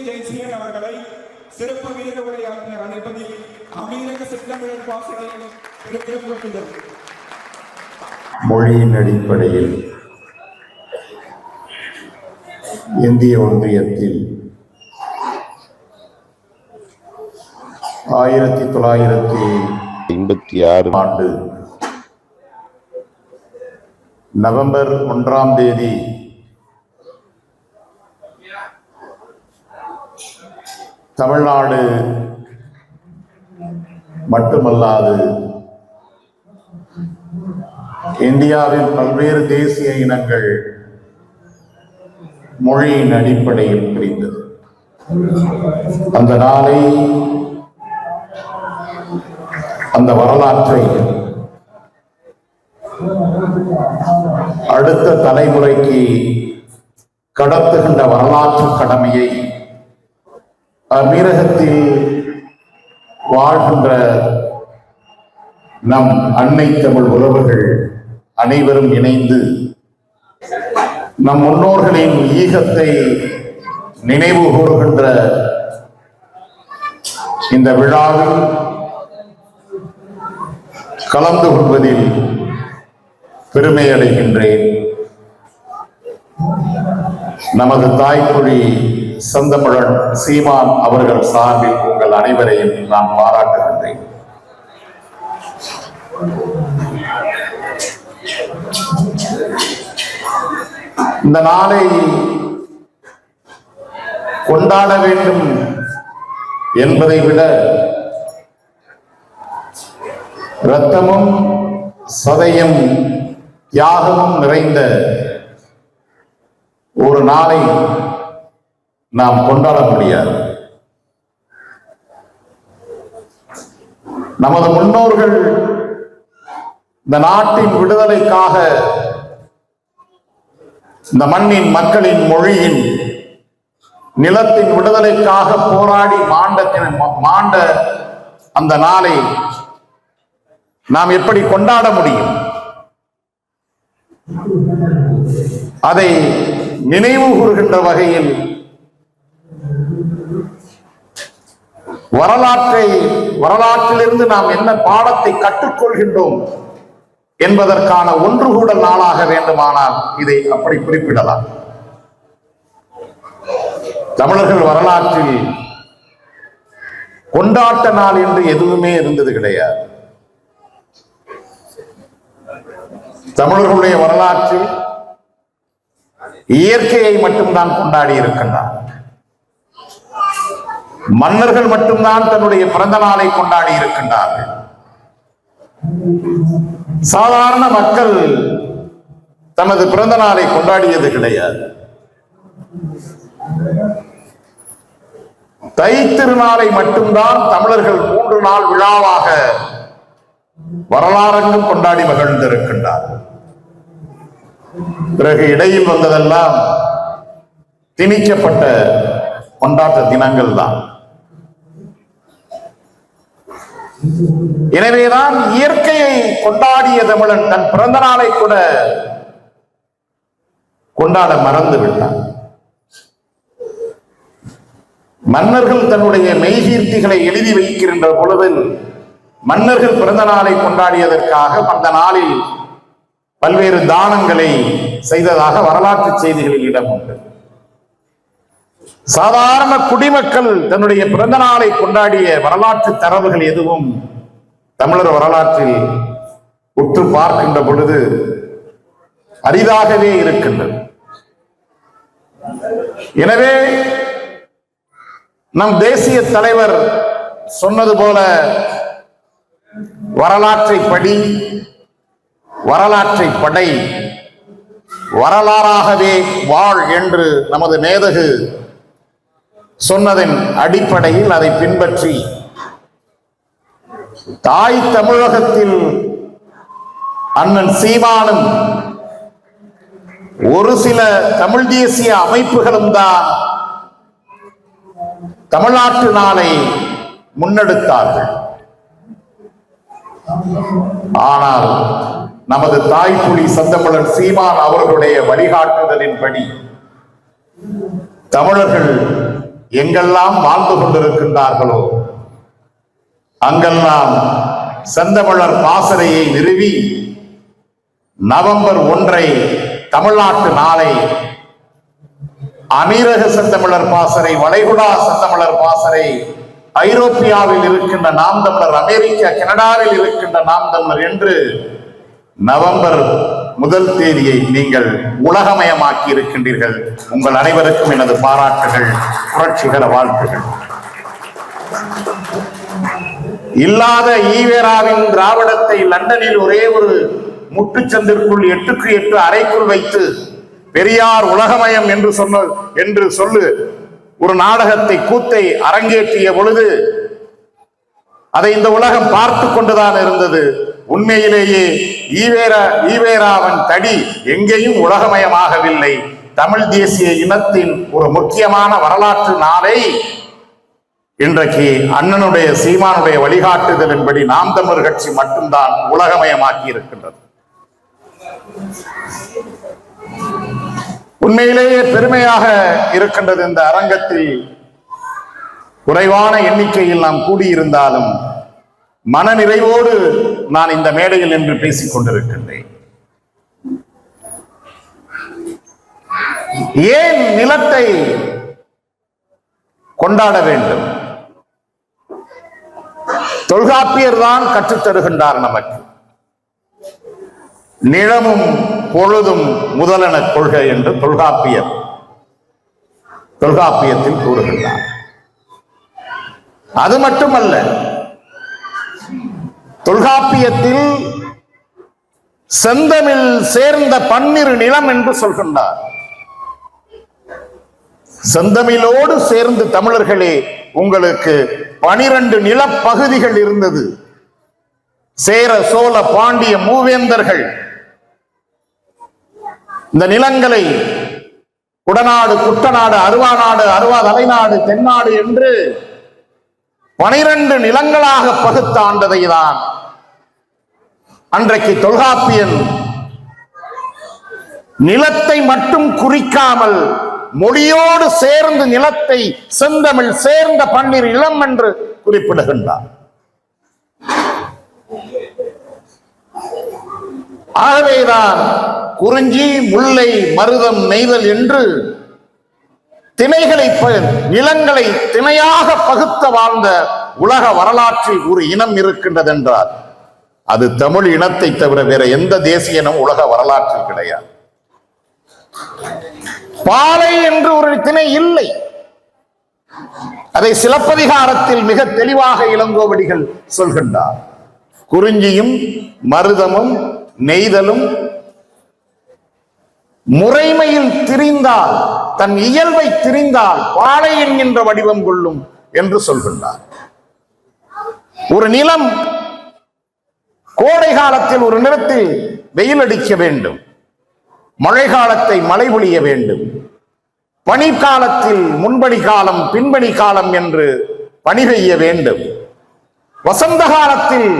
ஜெயசீலன் அவர்களை சிறப்பு விருது உரையாற்றினர் அனுப்பதில் அமீரக சிற்றமிழர் பாசறையில் கேட்டுக்கொண்டது. மொழியின் அடிப்படையில் இந்திய ஒன்றியத்தில் 1986 ஆண்டு நவம்பர் 1ஆம் தேதி தமிழ்நாடு மட்டுமல்லாது இந்தியாவின் பல்வேறு தேசிய இனங்கள் மொழியின் அடிப்படையில் பிரிந்தது. அந்த நாளை, அந்த வரலாற்றை அடுத்த தலைமுறைக்கு கடத்துகின்ற வரலாற்று கடமையை அம்மீரகத்தில் வாழ்கின்ற நம் அன்னை தமிழ் உறவுகள் அனைவரும் இணைந்து நம் முன்னோர்களின் ஈகத்தை நினைவு கூறுகின்ற இந்த விழாவில் கலந்து கொள்வதில் பெருமை அடைகின்றேன். நமது தாய்மொழி செந்தமிழன் சீமான் அவர்கள் சார்பில் உங்கள் அனைவரையும் நான் பாராட்டுகின்றேன். இந்த நாளை கொண்டாட வேண்டும் என்பதை விட இரத்தமும் சதையும் தியாகமும் நிறைந்த ஒரு நாளை நாம் கொண்டாட முடியாது. நமது முன்னோர்கள் இந்த நாட்டின் விடுதலைக்காக, இந்த மக்களின் மொழியின், நிலத்தின் விடுதலைக்காக போராடி மாண்ட அந்த நாளை நாம் எப்படி கொண்டாட முடியும்? அதை நினைவு கூறுகின்ற வகையில் வரலாற்றிலிருந்து நாம் என்ன பாடத்தை கற்றுக்கொள்கின்றோம் என்பதற்கான ஒன்றுகூடல் நாளாக வேண்டுமானால் இதை அப்படி குறிப்பிடலாம். தமிழர்கள் வரலாற்றில் கொண்டாட்ட நாள் என்று எதுவுமே இருந்தது கிடையாது. தமிழர்களுடைய வரலாற்றில் இயற்கையை மட்டும்தான் கொண்டாடி இருக்கின்றார். மன்னர்கள் மட்டும்தான் தன்னுடைய பிறந்த நாளை கொண்டாடி இருக்கின்றார்கள். சாதாரண மக்கள் தனது பிறந்த நாளை கொண்டாடியது கிடையாது. தை திருநாளை மட்டும்தான் தமிழர்கள் 3 நாள் விழாவாக வரலாறெங்கும் கொண்டாடி மகிழ்ந்திருக்கின்றார்கள். பிறகு இடையில் வந்ததெல்லாம் திணிக்கப்பட்ட கொண்டாட்ட தினங்கள் தான். எனவேதான் இயற்கையை கொண்டாடிய தமிழன் தன் பிறந்த நாளை கூட கொண்டாட மறந்து விட்டான். மன்னர்கள் தன்னுடைய மெய்கீர்த்திகளை எழுதி வைக்கின்ற பொழுதில் மன்னர்கள் பிறந்த நாளை கொண்டாடியதற்காக அந்த நாளில் பல்வேறு தானங்களை செய்ததாக வரலாற்று செய்திகளில் இடம் உண்டு. சாதாரண குடிமக்கள் தன்னுடைய பிறந்த நாளை கொண்டாடிய வரலாற்று தரவுகள் எதுவும் தமிழர் வரலாற்றில் உற்று பார்க்கின்ற பொழுது அரிதாகவே இருக்கின்றது. எனவே நம் தேசிய தலைவர் சொன்னது போல வரலாற்றை படி, வரலாற்றை படை, வரலாறாகவே வாழ் என்று நமது மேதகு சொன்னதன் அடிப்படையில் அதை பின்பற்றி தாய் தமிழகத்தில் அண்ணன் சீமானும் ஒரு சில தமிழ் தேசிய அமைப்புகளும் தான் தமிழ்நாட்டு நாளை முன்னெடுத்தார்கள். ஆனால் நமது தாய்ப்புலி செந்தமிழன் சீமான் அவர்களுடைய வழிகாட்டுதலின்படி தமிழர்கள் எங்கெல்லாம் வாழ்ந்து கொண்டிருக்கின்றார்களோ அங்கெல்லாம் செந்தமிழர் பாசறையை நிறுவி நவம்பர் 1 தமிழ்நாட்டு நாளை அமீரக செந்தமிழர் பாசறை, வளைகுடா செந்தமிழர் பாசறை, ஐரோப்பியாவில் இருக்கின்ற நாம் தமிழர், அமெரிக்கா கனடாவில் இருக்கின்ற நாம் தமிழர் என்று நவம்பர் 1 நீங்கள் உலகமயமாக்கி இருக்கின்றீர்கள். உங்கள் அனைவருக்கும் எனது பாராட்டுகள், புரட்சிகர வாழ்த்துகள். இல்லாத ஈவேராவின் திராவிடத்தை லண்டனில் ஒரே ஒரு முட்டுச்சந்திற்குள் 8க்கு 8 அறைக்குள் வைத்து பெரியார் உலகமயம் என்று சொல்லு ஒரு நாடகத்தை, கூத்தை அரங்கேற்றிய பொழுது அதை இந்த உலகம் பார்த்து கொண்டுதான் இருந்தது. உண்மையிலேயே ஈவேராவின் தடி எங்கேயும் உலகமயமாகவில்லை. தமிழ் தேசிய இனத்தின் ஒரு முக்கியமான வரலாற்று நாளை இன்றைக்கு அண்ணனுடைய சீமானுடைய வழிகாட்டுதலின்படி நாம் தமிழர் கட்சி மட்டும்தான் உலகமயமாக்கி இருக்கின்றது. உண்மையிலேயே பெருமையாக இருக்கின்றது. இந்த அரங்கத்தில் குறைவான எண்ணிக்கையில் நாம் கூடியிருந்தாலும் மன நிறைவோடு நான் இந்த மேடையில் நின்று பேசிக் கொண்டிருக்கின்றேன். ஏன் நிலத்தை கொண்டாட வேண்டும்? தொல்காப்பியர் தான் கற்றுத்தருகின்றார் நமக்கு. நிலமும் பொழுதும் முதலென கொள்கை என்று தொல்காப்பியத்தில் கூறுகின்றார். அது மட்டுமல்ல, தொல்காப்பியத்தில் செந்தமிழ் சேர்ந்த பன்னிரு நிலம் என்று சொல்கின்றார். செந்தமிழோடு சேர்ந்து தமிழர்களே உங்களுக்கு 12 நிலப்பகுதிகள் இருந்தது. சேர, சோழ, பாண்டிய மூவேந்தர்கள் இந்த நிலங்களை குடநாடு, குட்டநாடு, அருவாநாடு, தலைநாடு, தென்னாடு என்று 12 நிலங்களாக பகுத்து ஆண்டதை தான் அன்றைக்கு தொல்காப்பியன் நிலத்தை மட்டும் குறிக்காமல் மொழியோடு சேர்ந்து நிலத்தை செந்தமிழ் சேர்ந்த பன்னிரு இளம் என்று குறிப்பிடுகின்றார். ஆகவேதான் குறிஞ்சி, முல்லை, மருதம், நெய்தல் என்று திணைகளை, நிலங்களை திணையாக பகுத்த வாழ்ந்த உலக வரலாற்றில் ஒரு இனம் இருக்கின்றது என்றால் அது தமிழ் இனத்தை தவிர வேற எந்த தேசிய இனம் உலக வரலாற்றில் கிடையாது. பாலை என்று ஒரு திணை இல்லை. அதை சிலப்பதிகாரத்தில் மிக தெளிவாக இளங்கோவடிகள் சொல்கின்றார். குறிஞ்சியும் மருதமும் நெய்தலும் முறைமையில் திரிந்தால், தன் இயல்பை திரிந்தால் பாலை என்கின்ற வடிவம் கொள்ளும் என்று சொல்கின்றார். ஒரு நிலம் கோடை காலத்தில் ஒரு நிலத்தில் வெயில் அடிக்க வேண்டும், மழை காலத்தை மழை பொழிய வேண்டும், பனிக்காலத்தில் முன்பனி காலம் பின்பனி காலம் என்று பனி பெய்ய வேண்டும், வசந்த காலத்தில்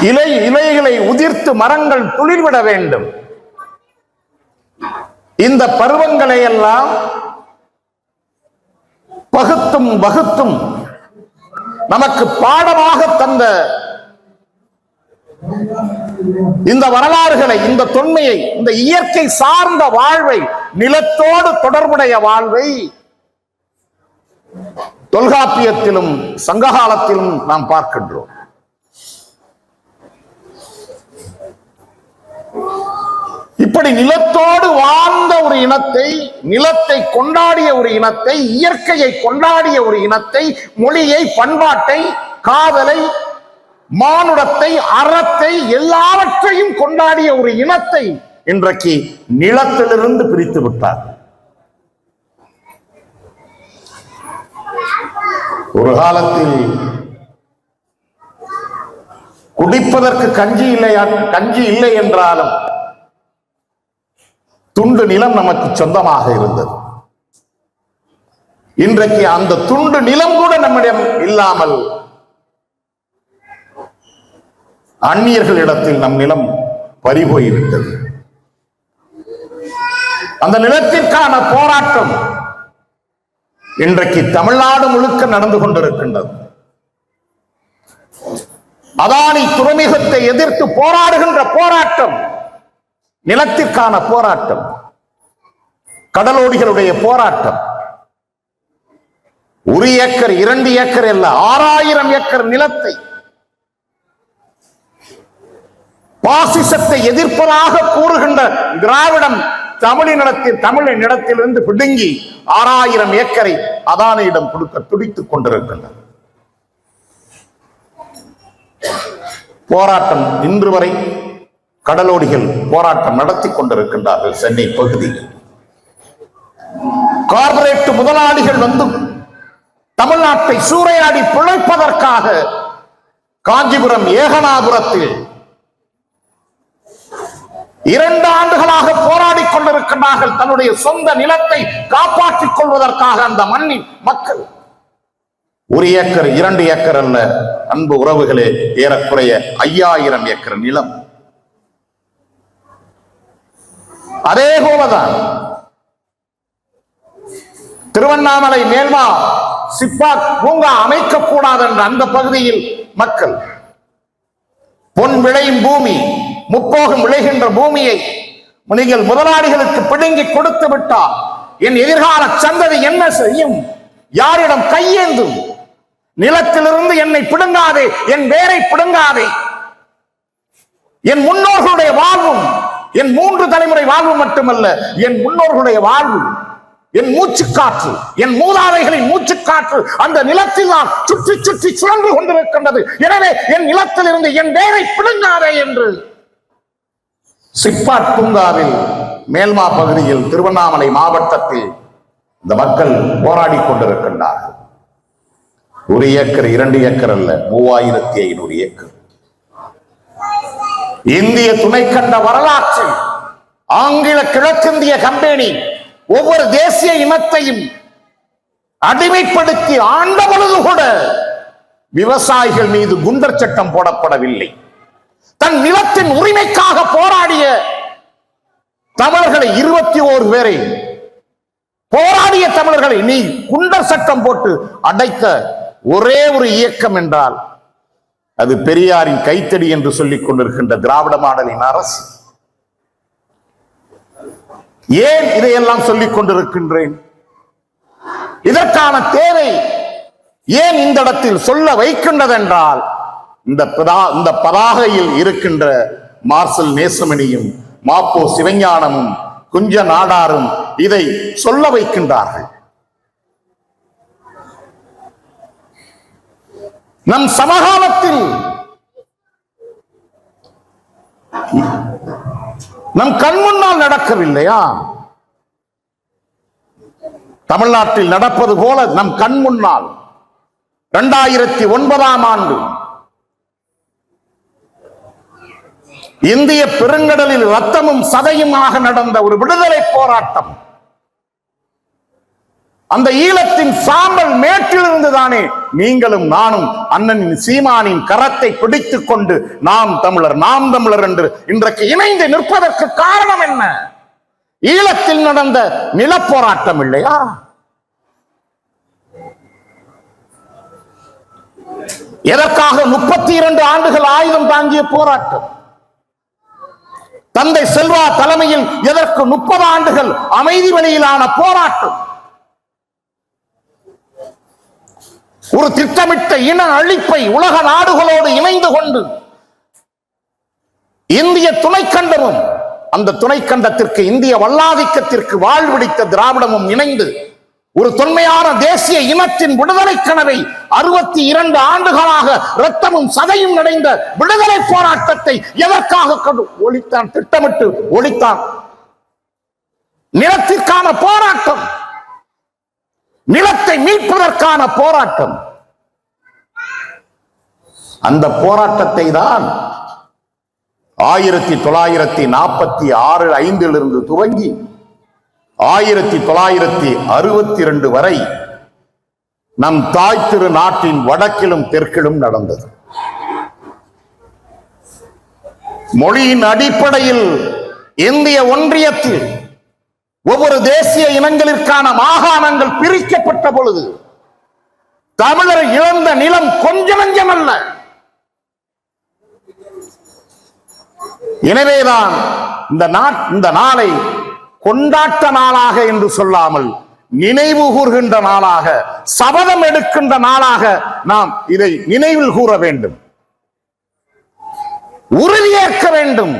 இலைகளை உதிர்த்து மரங்கள் துளிர்விட வேண்டும். இந்த பருவங்களை எல்லாம் பகுத்தும் வகுத்தும் நமக்கு பாடமாக தந்த இந்த வரலாறுகளை, இந்த தொன்மையை, இந்த இயற்கை சார்ந்த வாழ்வை, நிலத்தோடு தொடர்புடைய வாழ்வை தொல்காப்பியத்திலும் சங்ககாலத்திலும் நாம் பார்க்கின்றோம். இப்படி நிலத்தோடு வாழ்ந்த ஒரு இனத்தை, நிலத்தை கொண்டாடிய ஒரு இனத்தை, இயற்கையை கொண்டாடிய ஒரு இனத்தை, மொழியை, பண்பாட்டை, காதலை, மானுடத்தை, அறத்தை, எல்லாவற்றையும் கொண்டாடிய ஒரு இனத்தை இன்றைக்கு நிலத்திலிருந்து பிரித்து விட்டார். ஒரு காலத்தில் குடிப்பதற்கு கஞ்சி இல்லை என்றாலும் துண்டு நிலம் நமக்கு சொந்தமாக இருந்தது. இன்றைக்கு அந்த துண்டு நிலம் கூட நம்மிடம் இல்லாமல் அந்நியர்களிடத்தில் நம் நிலம் பறிபோய்விட்டது. அந்த நிலத்திற்கான போராட்டம் இன்றைக்கு தமிழ்நாடு முழுக்க நடந்து கொண்டிருக்கின்றது. அதானி துறைமுகத்தை எதிர்த்து போராடுகின்ற போராட்டம் நிலத்திற்கான போராட்டம், கடலோடிகளுடைய போராட்டம். 1 ஏக்கர் 2 ஏக்கர் அல்ல, 6000 ஏக்கர் நிலத்தை பாசிசத்தை எதிர்ப்பதாக கூறுகின்ற திராவிடம் தமிழினிடத்திலிருந்து பிடுங்கி 6000 ஏக்கரை அதானியிடம் கொடுக்க துடித்துக் கொண்டிருக்கின்றனர். போராட்டம் இன்று வரை கடலோடிகள் போராட்டம் நடத்தி கொண்டிருக்கின்றார்கள். சென்னை பகுதியில் கார்ப்பரேட் முதலாளிகள் வந்து தமிழ்நாட்டை சூறையாடி பிழைப்பதற்காக காஞ்சிபுரம் ஏகனாபுரத்தில் 2 ஆண்டுகளாக போராடி கொண்டிருக்கிறார்கள். தன்னுடைய சொந்த நிலத்தை காப்பாற்றிக் கொள்வதற்காக அந்த மண்ணின் மக்கள் 1 ஏக்கர் 2 ஏக்கர் அல்ல அன்பு உறவுகளே, ஏறக்குறைய 5000 ஏக்கர் நிலம். அதே போலதான் திருவண்ணாமலை மேல்மா சிப்பாக் பூங்கா அமைக்கக்கூடாது என்ற அந்த பகுதியில் மக்கள் பொன் விளையும் பூமி, முப்போகம் விளைகின்ற பூமியை நீங்கள் முதலாளிகளுக்கு பிடுங்கி கொடுத்து விட்டால் என் எதிர்கால சந்ததி என்ன செய்யும்? யாரிடம் கையேந்தும்? நிலத்திலிருந்து என்னை பிடுங்காதே, என் வேரை பிடுங்காதே. என் முன்னோர்களுடைய வாழ்வும், என் 3 தலைமுறை வாழ்வு மட்டுமல்ல, என் முன்னோர்களுடைய வாழ்வு, என் மூச்சுக்காற்று, என் மூதாதைகளின் மூச்சுக்காற்று அந்த நிலத்தில் தான் சுற்றி சுற்றி சுழன்று கொண்டிருக்கின்றது. எனவே என் நிலத்தில் இருந்து என் வேரை பிடுங்காதே என்று சிப்பாட் பூங்காவில் மேல்மா பகுதியில் திருவண்ணாமலை மாவட்டத்தில் இந்த மக்கள் போராடி கொண்டிருக்கின்றார்கள். 1 ஏக்கர் 2 ஏக்கர் அல்ல, 3500 ஏக்கர். இந்திய துணைக்கண்ட வரலாற்றில் ஆங்கில கிழக்கிந்திய கம்பெனி ஒவ்வொரு தேசிய இனத்தையும் அடிமைப்படுத்தி ஆண்ட பொழுது கூட விவசாயிகள் மீது குண்டர் சட்டம் போடப்படவில்லை. தன் நிலத்தின் உரிமைக்காக போராடிய தமிழர்களை 21 பேரை போராடிய தமிழர்களை நீ குண்டர் சட்டம் போட்டு அடைத்த ஒரே ஒரு இயக்கம் என்றால் அது பெரியாரின் கைத்தடி என்று சொல்லிக் கொண்டிருக்கின்ற திராவிட மாடலின் அரசு. ஏன் இதையெல்லாம் சொல்லிக் கொண்டிருக்கின்றேன்? இதற்கான தேவை ஏன் இந்த இடத்தில் சொல்ல வைக்கின்றது என்றால், இந்த பதாகையில் இருக்கின்ற மார்சல் நேசமணியும் மாப்போ சிவஞானமும் குஞ்ச நாடாரும் இதை சொல்ல வைக்கின்றார்கள். நம் சமகாலத்தில் நம் கண் முன்னால் நடக்கவில்லையா? தமிழ்நாட்டில் நடப்பது போல நம் கண் முன்னால் 2009ஆம் ஆண்டு இந்திய பெருங்கடலில் ரத்தமும் சதையுமாக நடந்த ஒரு விடுதலை போராட்டம். அந்த ஈழத்தின் சாம்பல் மேட்டிலிருந்து தானே நீங்களும் நானும் அண்ணனின் சீமானின் கரத்தை பிடித்துக் கொண்டு நாம் தமிழர் நாம் தமிழர் என்று இன்றைக்கு இணைந்து நிற்பதற்கு காரணம் என்ன? ஈழத்தில் நடந்த நிலப்போராட்டம் இல்லையா? எதற்காக 32 ஆண்டுகள் ஆயுதம் தாங்கிய போராட்டம்? தந்தை செல்வா தலைமையில் எதற்கு 30 ஆண்டுகள் அமைதி வழியிலான போராட்டம்? ஒரு திட்டமிட்ட இன அழிப்பை உலக நாடுகளோடு இணைந்து கொண்டு இந்திய துணைக்கண்டமும் அந்த துணைக்கண்டத்திற்கு இந்திய வல்லாதிக்கத்திற்கு வாழ்விடித்த திராவிடமும் இணைந்து ஒரு தொன்மையான தேசிய இனத்தின் விடுதலை கனவை 62 ஆண்டுகளாக இரத்தமும் சதையும் நிறைந்த விடுதலை போராட்டத்தை எதற்காக ஒழித்தான்? திட்டமிட்டு ஒழித்தான். நிலத்திற்கான போராட்டம், நிலத்தை மீட்பதற்கான போராட்டம். அந்த போராட்டத்தை தான் 1946-5 துவங்கி 1962 வரை நம் தாய் திரு நாட்டின் வடக்கிலும் தெற்கிலும் நடந்தது. மொழியின் அடிப்படையில் இந்திய ஒன்றியத்தில் ஒவ்வொரு தேசிய இனங்களிற்கான மாகாணங்கள் பிரிக்கப்பட்ட பொழுது தமிழர் இழந்த நிலம் கொஞ்ச நஞ்சம் அல்ல. எனவேதான் இந்த நாளை கொண்டாட்ட நாளாக என்று சொல்லாமல் நினைவு கூறுகின்ற நாளாக, சபதம் எடுக்கின்ற நாளாக நாம் இதை நினைவில் கூற வேண்டும், உறுதியேற்க வேண்டும்.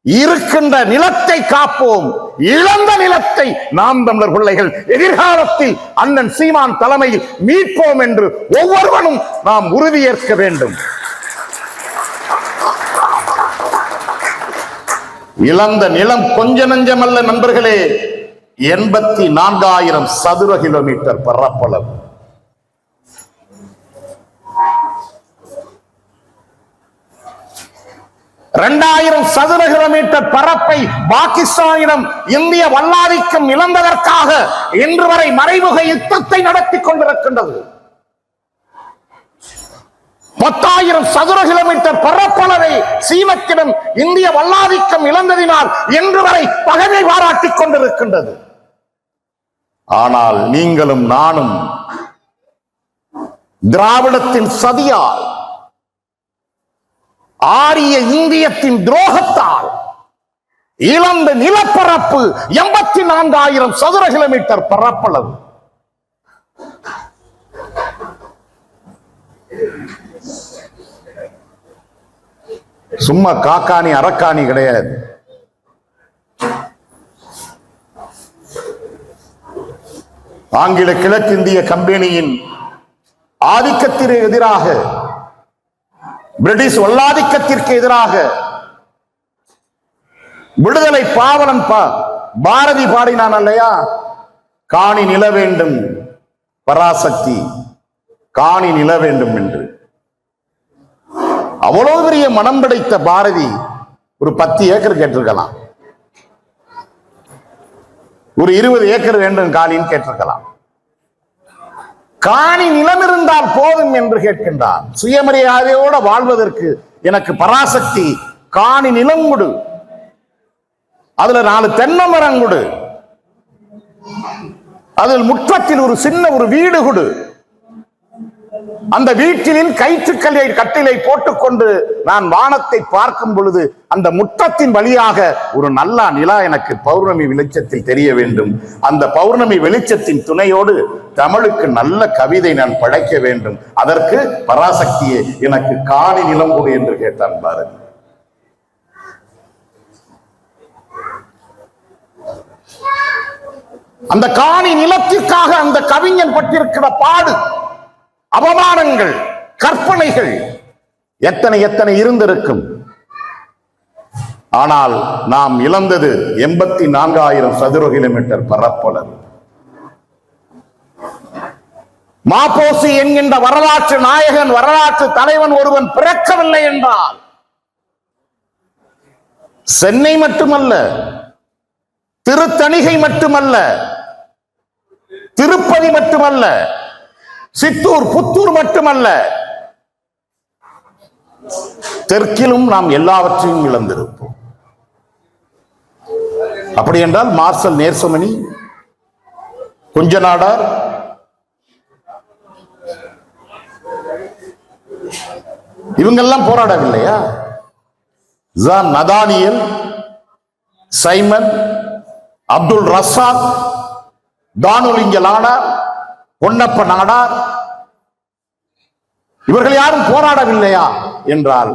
இருக்கின்ற நிலத்தை காப்போம், இழந்த நிலத்தை நாம் தமிழர் பிள்ளைகள் எதிர்காலத்தில் அண்ணன் சீமான் தலைமையில் மீட்போம் என்று ஒவ்வொருவனும் நாம் உறுதியேற்க வேண்டும். இழந்த நிலம் கொஞ்ச நஞ்சமல்ல நண்பர்களே, 84,000 சதுர கிலோமீட்டர் பரப்பளவு. இரண்டாயிரம் சதுர கிலோமீட்டர் பரப்பை பாகிஸ்தானிடம் இந்திய வல்லாதிக்கம் இழந்ததற்காக இன்று வரை மறைமுக யுத்தத்தை நடத்தி கொண்டிருக்கின்றது. 10,000 சதுர கிலோமீட்டர் பரப்பளவை சீனத்திடம் இந்திய வல்லாதிக்கம் இழந்ததினால் இன்று வரை பகைமை பாராட்டிக் கொண்டிருக்கின்றது. ஆனால் நீங்களும் நானும் திராவிடத்தின் சதியால், ஆரிய இந்தியத்தின் துரோகத்தால் இழந்த நிலப்பரப்பு 84,000 சதுர கிலோமீட்டர் பரப்பளவு. சும்மா காக்காணி அரக்காணி கிடையாது. ஆங்கில கிழக்கிந்திய கம்பெனியின் ஆதிக்கத்திற்கு எதிராக, பிரிட்டிஷ் வல்லாதிக்கத்திற்கு எதிராக விடுதலை பாவலன் பாரதி பாடினான் அல்லையா, காணி நில வேண்டும் பராசக்தி, காணி நில வேண்டும் என்று. அவ்வளவு பெரிய மனம் படைத்த பாரதி ஒரு 10 ஏக்கர் கேட்டிருக்கலாம், ஒரு 20 ஏக்கர் வேண்டும் காணின்னு கேட்டிருக்கலாம். காணி நிலம் இருந்தால் போதும் என்று கேட்கின்றார். சுயமரியாதையோடு வாழ்வதற்கு எனக்கு பராசக்தி காணி நிலம் கொடு, அதுல 4 தென்னை மரம் கொடு, அதில் முற்றத்தில் ஒரு சின்ன ஒரு வீடு கொடு, அந்த வீட்டில் கயிற்றுக்கல்லை கட்டிலை போட்டுக்கொண்டு நான் வானத்தை பார்க்கும் பொழுது அந்த முற்றத்தின் வழியாக ஒரு நல்ல நிலா எனக்கு பௌர்ணமி வெளிச்சத்தில் தெரிய வேண்டும். அந்த பௌர்ணமி வெளிச்சத்தின் துணையோடு தமிழுக்கு நல்ல கவிதை நான் படைக்க வேண்டும். அதற்கு பராசக்தியே எனக்கு காணி நிலம் கொடு என்று கேட்டான் பாரதி. அந்த காணி நிலத்திற்காக அந்த கவிஞன் பட்டிருக்கிற பாடு, அவமானங்கள், கற்பனைகள் எத்தனை எத்தனை இருந்திருக்கும். ஆனால் நாம் இழந்தது 84,000 சதுர கிலோமீட்டர் பரப்பளவு. மாப்போசி என்கின்ற வரலாற்று நாயகன், வரலாற்று தலைவன் ஒருவன் பிறக்கவில்லை என்றால் சென்னை மட்டுமல்ல, திருத்தணிகை மட்டுமல்ல, திருப்பதி மட்டுமல்ல, சித்தூர் புத்தூர் மட்டுமல்ல, தெற்கிலும் நாம் எல்லாவற்றையும் இழந்திருப்போம். அப்படி என்றால் மார்சல் நேர்சமணி, குஞ்சநாடார், இவங்கெல்லாம் போராடவில்லையா? நதானியல், சைமன், அப்துல் ரசாக், தானுலிங்க நாடார், பொன்னப்ப நாடார், இவர்கள் யாரும் போராடவில்லையா என்றால்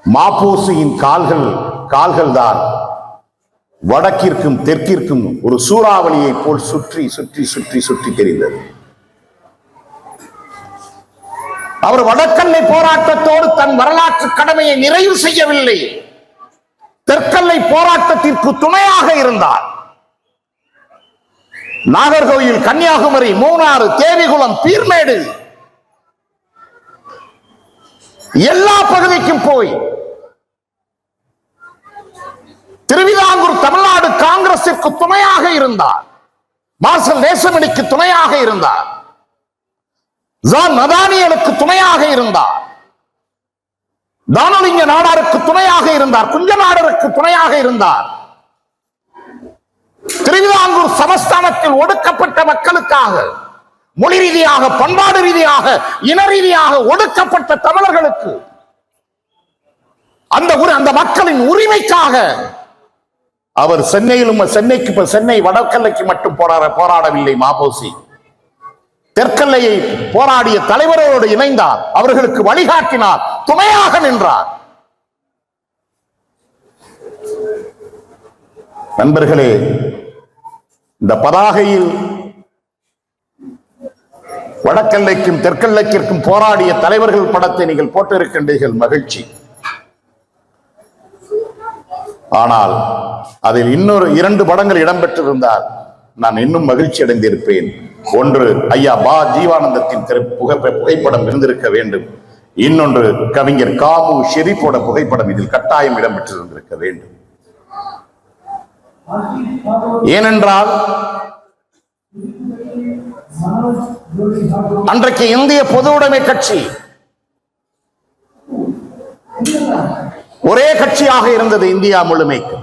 மாப்போசியின் கால்கள் தான் வடக்கிற்கும் தெற்கிற்கும் ஒரு சூறாவளியை போல் சுற்றி சுற்றி சுற்றி சுற்றி தெரிந்தது. அவர் வடக்கல்லை போராட்டத்தோடு தன் வரலாற்று கடமையை நிறைவு செய்யவில்லை, தெற்கல்லை போராட்டத்திற்கு துணையாக இருந்தார். நாகர்கோயில், கன்னியாகுமரி, மூணாறு, தேவிகுளம், பீர்மேடு எல்லா பகுதிக்கும் போய் திருவிதாங்கூர் தமிழ்நாடு காங்கிரசிற்கு துணையாக இருந்தார், மார்சல் நேசமணிக்கு துணையாக இருந்தார், நதானியலுக்கு துணையாக இருந்தார், தானுலிங்க நாடாருக்கு துணையாக இருந்தார், குஞ்சநாடருக்கு துணையாக இருந்தார். திருவிதாங்கூர் சமஸ்தானத்தில் ஒடுக்கப்பட்ட மக்களுக்காக, மொழி ரீதியாக, பண்பாடு ரீதியாக, இன ரீதியாக ஒடுக்கப்பட்ட தமிழர்களுக்கு, அந்த மக்களின் உரிமைக்காக அவர் சென்னை வடக்கல்லைக்கு மட்டும் போராடவில்லை. மாபோசி தெற்கல்லையை போராடிய தலைவரோடு இணைந்தார், அவர்களுக்கு வழிகாட்டினார், துணையாக நின்றார். நண்பர்களே, இந்த பதாகையில் வடக்கல்லைக்கும் தெற்கல்லைக்கும் போராடிய தலைவர்கள் படத்தை நீங்கள் போட்டிருக்கின்றீர்கள், மகிழ்ச்சி. ஆனால் அதில் இன்னொரு 2 படங்கள் இடம்பெற்றிருந்தால் நான் இன்னும் மகிழ்ச்சி அடைந்திருப்பேன். ஒன்று ஐயா பா ஜீவானந்தத்தின் புகைப்படம் இருந்திருக்க வேண்டும். இன்னொன்று கவிஞர் காமு ஷெரீப்போட புகைப்படம் இதில் கட்டாயம் இடம்பெற்றிருந்திருக்க வேண்டும். ஏனென்றால் அன்றைக்கு இந்திய பொது உடைமை கட்சி ஒரே கட்சியாக இருந்தது இந்தியா முழுமைக்கு.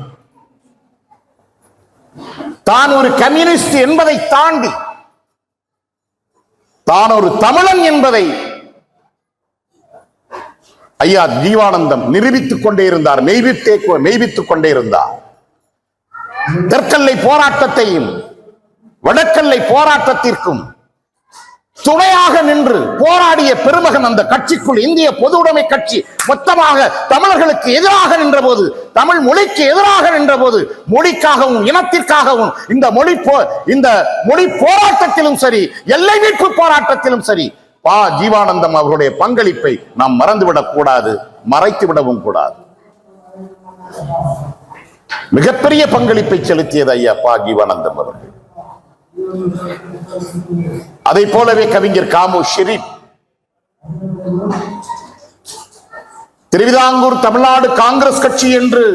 தான் ஒரு கம்யூனிஸ்ட் என்பதை தாண்டி தான் ஒரு தமிழன் என்பதை ஐயா ஜீவானந்தம் நிரூபித்துக் கொண்டே இருந்தார், மெய்வித்துக் கொண்டே இருந்தார். தெற்கல்லை போராட்டத்தையும் வடக்கல்லை போராட்டத்திற்கும் துணையாக நின்று போராடிய பெருமகன் அந்த கட்சிக்குள். இந்திய பொது உடைமை கட்சி மொத்தமாக தமிழர்களுக்கு எதிராக நின்ற போது, தமிழ் மொழிக்கு எதிராக நின்ற போது, மொழிக்காகவும் இனத்திற்காகவும் இந்த மொழி போராட்டத்திலும் சரி, எல்லை மீட்பு போராட்டத்திலும் சரி, பா ஜீவானந்தம் அவர்களுடைய பங்களிப்பை நாம் மறந்துவிடக் கூடாது, மறைத்து விடவும் கூடாது. மிகப்பெரிய பங்களிப்பை செலுத்தியது ஐயா பா ஜீவானந்தம் அவர்கள். அதை போலவே கவிஞர் காமு ஷெரீப் திருவிதாங்கூர் தமிழ்நாடு காங்கிரஸ் கட்சி என்று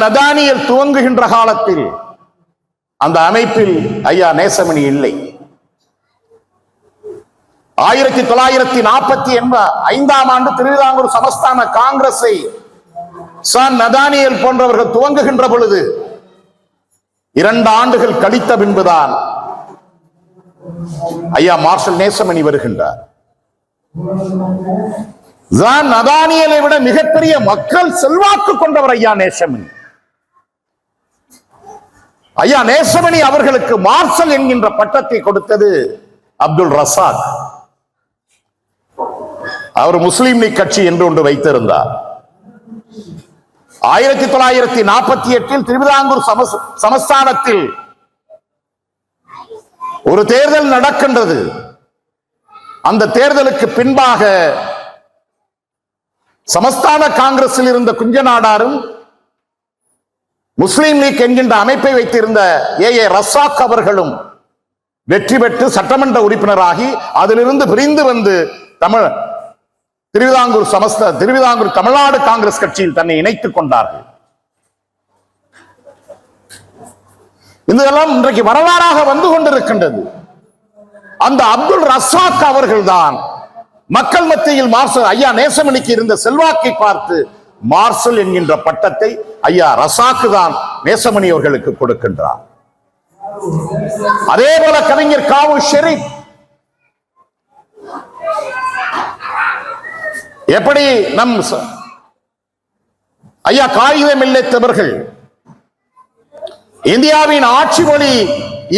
நதானியல் துவங்குகின்ற காலத்தில் அந்த அமைப்பில் ஐயா நேசமணி இல்லை. 1945ஆம் ஆண்டு திருவிதாங்கூர் சமஸ்தான காங்கிரஸை நதானியல் போன்றவர்கள் துவங்குகின்ற பொழுது 2 ஆண்டுகள் கழித்த பின்புதான் ஐயா மார்ஷல் நேசமணி வருகின்றார். நதானியலை விட மிகப்பெரிய மக்கள் செல்வாக்கு கொண்டவர் ஐயா நேசமணி. ஐயா நேசமணி அவர்களுக்கு மார்ஷல் என்கின்ற பட்டத்தை கொடுத்தது அப்துல் ரசாக். அவர் முஸ்லிம் லீக் கட்சி என்று ஒன்று வைத்திருந்தார். 1948 திருவிதாங்கூர் சமஸ்தானத்தில் ஒரு தேர்தல் நடக்கின்றது. அந்த தேர்தலுக்கு பின்பாக சமஸ்தான காங்கிரஸில் இருந்த குஞ்சநாடாரும் முஸ்லிம் லீக் என்கின்ற அமைப்பை வைத்திருந்த ஏ ரசாக் அவர்களும் வெற்றி பெற்று சட்டமன்ற உறுப்பினராகி அதிலிருந்து பிரிந்து வந்து திருவிதாங்கூர் தமிழ்நாடு காங்கிரஸ் கட்சியில் தன்னை இணைத்துக் கொண்டார்கள். இதெல்லாம் இன்றைக்கு வரலாறாக வந்து கொண்டிருக்கின்றது. அந்த அப்துல் ரசாக் அவர்கள்தான் மக்கள் மத்தியில் மார்ஷல் ஐயா நேசமணிக்கு இருந்த செல்வாக்கை பார்த்து மார்ஷல் என்கின்ற பட்டத்தை ஐயா ரசாக்கு தான் நேசமணி அவர்களுக்கு கொடுக்கின்றார். அதே போல கவிஞர் காமு ஷெரீப் எப்படி நம் ஐயா காகிதம் இல்லத்தவர்கள் இந்தியாவின் ஆட்சி மொழி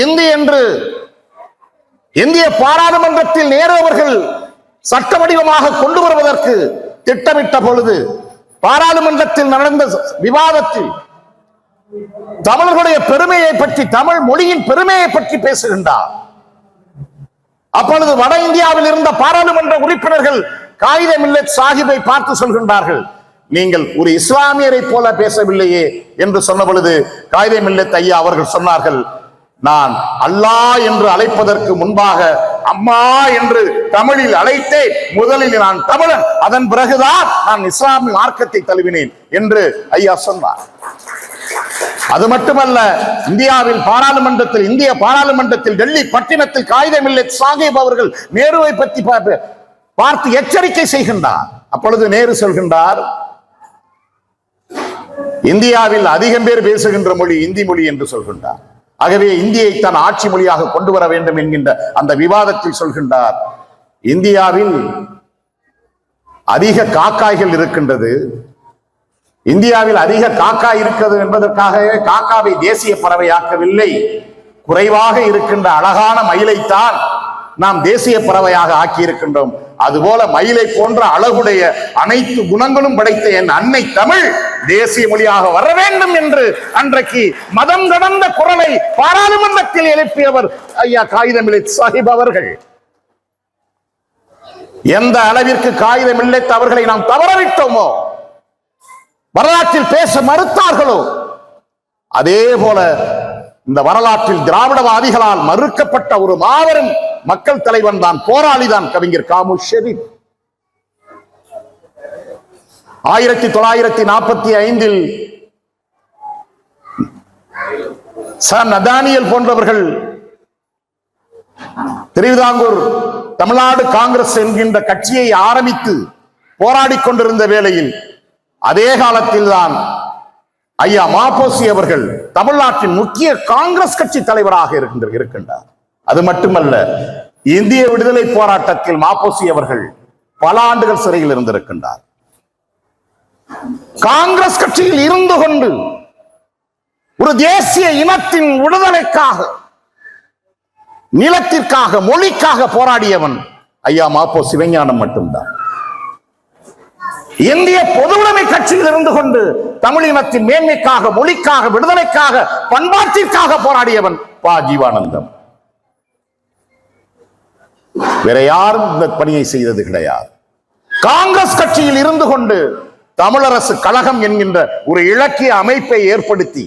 இந்தி என்று இந்திய பாராளுமன்றத்தில் நேரு அவர்கள் சட்ட வடிவமாக கொண்டு வருவதற்கு திட்டமிட்ட பொழுது பாராளுமன்றத்தில் நடந்த விவாதத்தில் தமிழர்களுடைய பெருமையை பற்றி, தமிழ் மொழியின் பெருமையை பற்றி பேசுகின்றார். அப்பொழுது வட இந்தியாவில் இருந்த பாராளுமன்ற உறுப்பினர்கள் காகிதம் இல்லத் சாஹிபை பார்த்து சொல்கின்றார்கள், நீங்கள் ஒரு இஸ்லாமியரை போல பேசவில்லையே என்று சொன்ன பொழுது காகிதம் இல்லத் ஐயா அவர்கள் சொன்னார்கள், நான் அல்லாஹ் என்று அழைப்பதற்கு முன்பாக அம்மா என்று தமிழில் அழைத்தே முதலில் நான் தமிழன், அதன் பிறகுதான் நான் இஸ்லாமிய மார்க்கத்தை தழுவினேன் என்று ஐயா சொன்னார். அது மட்டுமல்ல, இந்திய பாராளுமன்றத்தில் டெல்லி பட்டினத்தில் காகிதம் இல்லத் சாஹிப் அவர்கள் நேருவை பற்றி பார்த்து எச்சரிக்கை செய்கின்றார். அப்பொழுது நேரு சொல்கின்றார், இந்தியாவில் அதிகம் பேர் பேசுகின்ற மொழி இந்தி மொழி என்று சொல்கின்றார். ஆகவே இந்தியை தன் ஆட்சி மொழியாக கொண்டு வர வேண்டும் என்கின்ற அந்த விவாதத்தில் சொல்கின்றார், இந்தியாவில் அதிக காக்காய்கள் இருக்கின்றது. இந்தியாவில் அதிக காக்காய் இருக்கிறது என்பதற்காக காக்காவை தேசிய பறவையாக்கவில்லை. குறைவாக இருக்கின்ற அழகான மயிலைத்தான் நாம் தேசிய பறவையாக ஆக்கி இருக்கின்றோம். அதுபோல மயிலை போன்ற அழகுடைய அனைத்து குணங்களும் படைத்த என் அன்னை தமிழ் தேசிய மொழியாக வர வேண்டும் என்று அன்றைக்கு மதம் கடந்த குரலை பாராளுமன்றத்தில் எழுப்பியவர் ஐயா காயிதே மில்லத் சாஹிப் அவர்கள். எந்த அளவிற்கு காயிதே மில்லத் அவர்களை நாம் தவறவிட்டோமோ, வரலாற்றில் பேச மறுத்தார்களோ, அதே போல இந்த வரலாற்றில் திராவிடவாதிகளால் மறுக்கப்பட்ட ஒரு மாபெரும் மக்கள் தலைவன் தான், போராளிதான் கவிஞர் காமு ஷெரீப். 1945 சர் நதானியல் போன்றவர்கள் திருவிதாங்கூர் தமிழ்நாடு காங்கிரஸ் என்கின்ற கட்சியை ஆரம்பித்து போராடிக் கொண்டிருந்த வேளையில் அதே காலத்தில் தான் ஐயா மாப்போசி அவர்கள் தமிழ்நாட்டின் முக்கிய காங்கிரஸ் கட்சி தலைவராக இருக்கின்றார். அது மட்டுமல்ல, இந்திய விடுதலை போராட்டத்தில் மாப்போசி அவர்கள் பல ஆண்டுகள் சிறையில் இருந்திருக்கின்றார். காங்கிரஸ் கட்சியில் இருந்து கொண்டு ஒரு தேசிய இனத்தின் விடுதலைக்காக, நிலத்திற்காக, மொழிக்காக போராடியவன் ஐயா மாப்போ சிவஞானம் மட்டும்தான். இந்திய பொதுவுடைமை கட்சியில் இருந்து கொண்டு தமிழினத்தின் மேன்மைக்காக, மொழிக்காக, விடுதலைக்காக, பண்பாட்டிற்காக போராடியவன் பா ஜீவானந்தம். வேற யாரும் இந்த பணியை செய்தது கிடையாது. காங்கிரஸ் கட்சியில் இருந்து கொண்டு தமிழரசு கழகம் என்கின்ற ஒரு இலக்கிய அமைப்பை ஏற்படுத்தி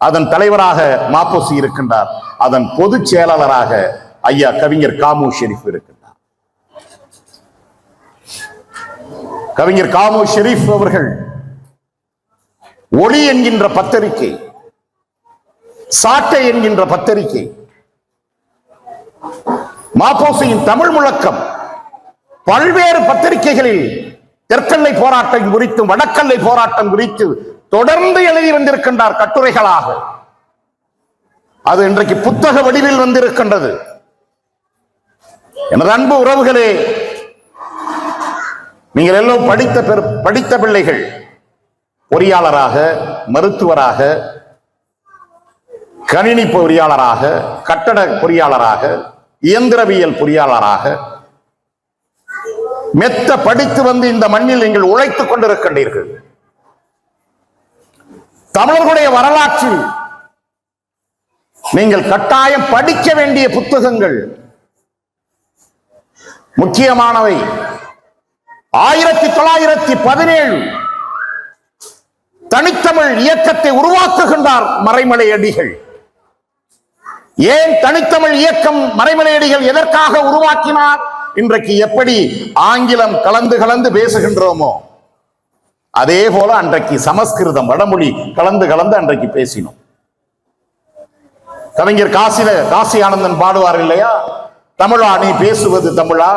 அதன் தலைவராக மாப்போசி இருக்கின்றார். அதன் பொதுச் செயலாளராக ஐயா கவிஞர் காமு ஷெரீப் இருக்கின்றார். கவிஞர் காமு ஷெரீப் அவர்கள் ஒளி என்கின்ற பத்திரிகை, சாட்டை என்கின்ற பத்திரிகை, மாப்போசியின் தமிழ் முழக்கம், பல்வேறு பத்திரிகைகளில் தெற்கெல்லை போராட்டம் குறித்தும் வடக்கெல்லை போராட்டம் குறித்து தொடர்ந்து எழுதி வந்திருக்கின்றார் கட்டுரைகளாக. அது இன்றைக்கு புத்தக வடிவில் வந்திருக்கின்றது. எனது அன்பு உறவுகளே, நீங்கள் எல்லாம் படித்த பிள்ளைகள், பொறியாளராக, மருத்துவராக, கணினி பொறியாளராக, கட்டட பொறியாளராக, இயந்திரவியல் பொறியாளராக மெத்த படித்து வந்து இந்த மண்ணில் நீங்கள் உழைத்துக் கொண்டிருக்கின்றீர்கள். தமிழர்களுடைய வரலாற்றில் நீங்கள் கட்டாயம் படிக்க வேண்டிய புத்தகங்கள் முக்கியமானவை. 1917 தனித்தமிழ் இயக்கத்தை உருவாக்குகின்றார் மறைமலை அடிகள். ஏன் தனித்தமிழ் இயக்கம் மறைமலை அடிகள் எதற்காக உருவாக்கினார்? இன்றைக்கு எப்படி ஆங்கிலம் கலந்து கலந்து பேசுகின்றோமோ அதே போல அன்றைக்கு சமஸ்கிருதம், வடமொழி கலந்து கலந்து அன்றைக்கு பேசினோம். கவிஞர் காசி ஆனந்தன் பாடுவார் இல்லையா, தமிழா நீ பேசுவது தமிழா,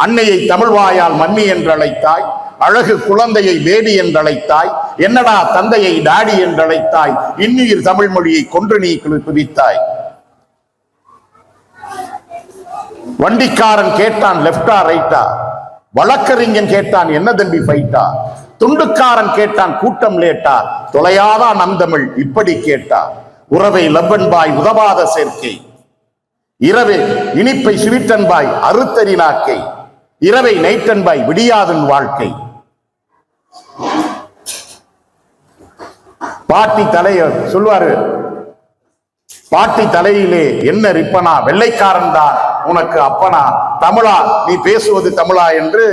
அன்னையை தமிழ் வாயால் மன்னி என்று அழைத்தாய், அழகு குழந்தையை பேடி என்று அழைத்தாய், என்னடா தந்தையை டாடி என்று அழைத்தாய், இன்னுயிர் தமிழ் மொழியை கொன்று நீ குவித்தாய். வண்டிக்காரன் கேட்டான் லெப்டா ரைட்டா, வழக்கறிஞன் கேட்டான் என்ன தம்பி ஃபைட்டா, துண்டுக்காரன் கேட்டான் கூட்டம் லேட்டா, தொலையாதா நம் தமிழ் இப்படி கேட்டா, உறவை லவ்வன்பாய் உதவாத சேர்க்கை, இரவை இனிப்பை சுவிட்டன்பாய் அறுத்தறி நாக்கை, இரவை நைட்டன்பாய் விடியாதன் வாழ்க்கை. பாட்டி தலைய சொல்வாரு, பாட்டி தலையிலே என்ன ரிப்பனா, வெள்ளைக்காரன் தான் உனக்கு அப்பனா, தமிழா நீ பேசுவது தமிழா என்று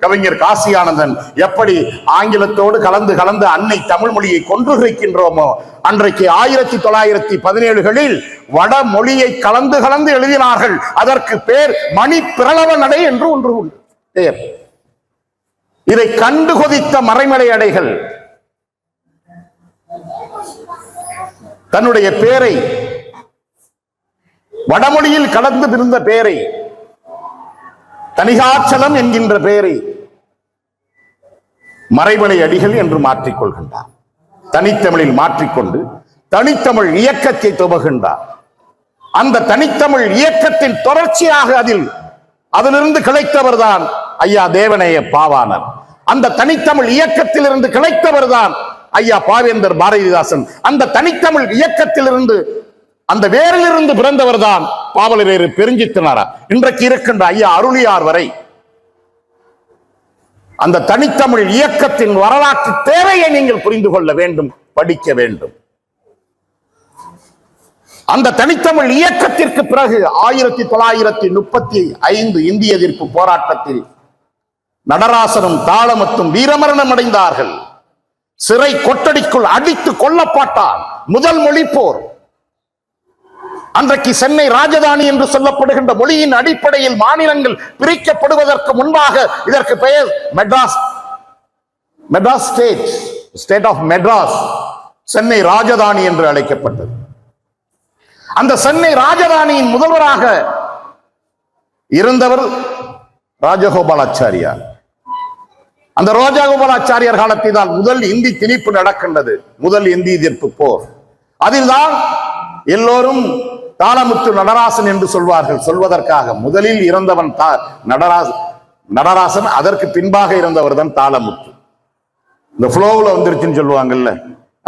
கவிஞர் காசி ஆனந்தன் எப்படி ஆங்கிலத்தோடு கலந்து கலந்து அன்னை தமிழ் மொழியை கொன்று வைக்கின்றோமோ, அன்றைக்கு 1917களில் வட மொழியை கலந்து கலந்து எழுதினார்கள். அதற்கு பேர் மணி பிரளவ நடை என்று ஒன்று உண்டு பெயர். இதை கண்டு கொதித்த மறைமலை அடைகள் தன்னுடைய பேரை, வடமொழியில் கலந்து இருந்த பெயரை, தனிகாச்சலம் என்கின்ற பெயரை மறைமலை அடிகள் என்று மாற்றிக் கொள்கின்றார். தனித்தமிழில் மாற்றிக்கொண்டு தனித்தமிழ் இயக்கத்தை துவங்குகின்றார். அந்த தனித்தமிழ் இயக்கத்தின் தொடர்ச்சியாக அதிலிருந்து கிடைத்தவர் தான் ஐயா தேவநேய பாவாணர். அந்த தனித்தமிழ் இயக்கத்திலிருந்து கிடைத்தவர் தான் ஐயா பாவேந்தர் பாரதிதாசன். அந்த தனித்தமிழ் இயக்கத்திலிருந்து அந்த வேரிலிருந்து பிறந்தவர் தான் பாவலரேறு பெருஞ்சித்திரனார். இன்றைக்கு இருக்கின்ற ஐயா அருளியார் வரை அந்த தனித்தமிழ் இயக்கத்தின் வரலாற்று தேவையை நீங்கள் புரிந்து கொள்ள வேண்டும், படிக்க வேண்டும். அந்த தனித்தமிழ் இயக்கத்திற்கு பிறகு 1935 இந்திய எதிர்ப்பு போராட்டத்தில் நடராசனும் தாளமுத்தும் வீரமரணம் அடைந்தார்கள். சிறை கொட்டடிக்குள் அடித்து கொல்லப்பட்டார். முதல் மொழி போர். அன்றைக்கு சென்னை ராஜதானி என்று சொல்லப்படுகின்ற மொழியின் அடிப்படையில் மாநிலங்கள் பிரிக்கப்படுவதற்கு முன்பாக இதற்கு பெயர் மெட்ராஸ் ஸ்டேட் ஆஃப் மெட்ராஸ், சென்னை ராஜதானி என்று அழைக்கப்பட்டது. அந்த சென்னை ராஜதானியின் முதல்வராக இருந்தவர் ராஜகோபாலாச்சாரியார். அந்த ராஜகோபாலாச்சாரியார் காலத்தில் தான் முதல் இந்தி திணிப்பு நடக்கின்றது, முதல் இந்தி எதிர்ப்பு போர். அதில்தான் எல்லோரும் தாளமுத்து நடராசன் என்று சொல்வார்கள். சொல்வதற்காக முதலில் இறந்தவன் நடராசன், அதற்கு பின்பாக இருந்தவர் தான் தாளமுத்து. இந்த ஃப்ளோவில் வந்துருச்சுன்னு சொல்லுவாங்கல்ல,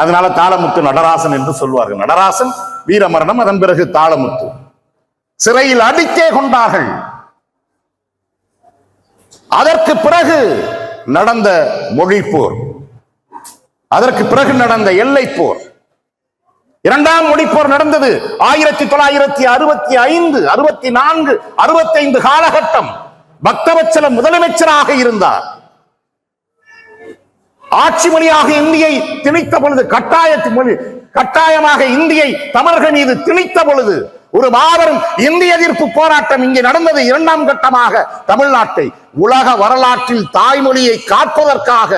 அதனால தாளமுத்து நடராசன் என்று சொல்வார்கள். நடராசன் வீரமரணம், அதன் பிறகு தாளமுத்து. சிறையில் அடித்தே கொண்டார்கள். அதற்கு பிறகு நடந்த மொழிப்போர், அதற்கு பிறகு நடந்த எல்லை போர், இரண்டாம் மொழிப்போர் நடந்தது 1965, 64, 65 காலகட்டம். பக்தவத்சலம் முதலமைச்சராக இருந்தார். ஆட்சி மொழியாக இந்தியை திணித்த பொழுது, கட்டாயமாக இந்தியை தமிழர்கள் மீது திணித்த பொழுது ஒரு மாபெரும் இந்திய எதிர்ப்பு போராட்டம் இங்கே நடந்தது. இரண்டாம் கட்டமாக தமிழ்நாட்டை உலக வரலாற்றில் தாய்மொழியை காப்பதற்காக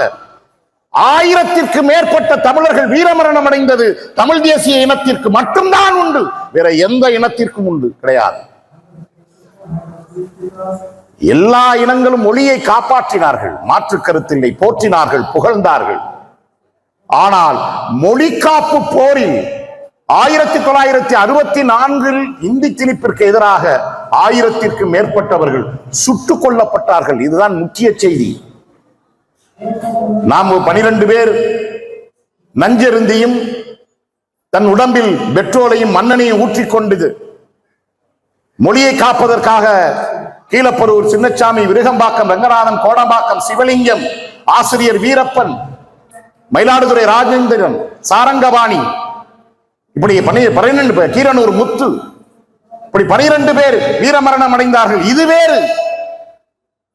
1000ற்கு மேற்பட்ட தமிழர்கள் வீரமரணம் அடைந்தது தமிழ் தேசிய இனத்திற்கு மட்டும்தான் உண்டு, வேற எந்த இனத்திற்கும் உண்டு கிடையாது. எல்லா இனங்களும் மொழியை காப்பாற்றினார்கள், மாற்று கருத்தில்லை, போற்றினார்கள், புகழ்ந்தார்கள். ஆனால் மொழி காப்பு போரில் 1964 இந்தி திணிப்பிற்கு எதிராக 1000ற்கு மேற்பட்டவர்கள் சுட்டுக் கொல்லப்பட்டார்கள். இதுதான் முக்கிய செய்தி. நாம் 12 பேர் நஞ்செருந்தியும் தன் உடம்பில் பெட்ரோலையும் மண்ணெண்ணையும் ஊற்றிக்கொண்டது மொழியை காப்பதற்காக கீழப்பரூர் சின்னசாமி, விருகம்பாக்கம் ரங்கநாதன், கோடம்பாக்கம் சிவலிங்கம், ஆசிரியர் வீரப்பன், மயிலாடுதுறை ராஜேந்திரன், சாரங்கபாணி, இப்படி 12 பேர், கீரனூர் முத்து, இப்படி 12 பேர் வீரமரணம் அடைந்தார்கள். இது வேறு.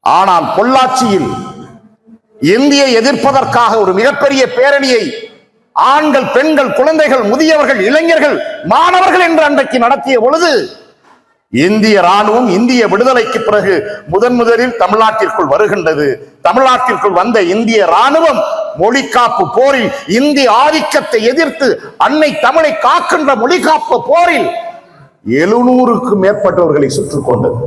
ஆனால் பொள்ளாச்சியில் இந்தியை எதிர்ப்பதற்காக ஒரு மிகப்பெரிய பேரணியை ஆண்கள், பெண்கள், குழந்தைகள், முதியவர்கள், இளைஞர்கள், மாணவர்கள் என்று அன்றைக்கு நடத்திய பொழுது இந்திய ராணுவம் இந்திய விடுதலைக்கு பிறகு முதலில் தமிழ்நாட்டிற்குள் வருகின்றது. தமிழ்நாட்டிற்குள் வந்த இந்திய ராணுவம் மொழிக்காப்பு போரில் இந்திய ஆதிக்கத்தை எதிர்த்து அன்னை தமிழை காக்கின்ற மொழிக்காப்பு போரில் 700க்கும் மேற்பட்டவர்களை சுட்டுக் கொண்டது.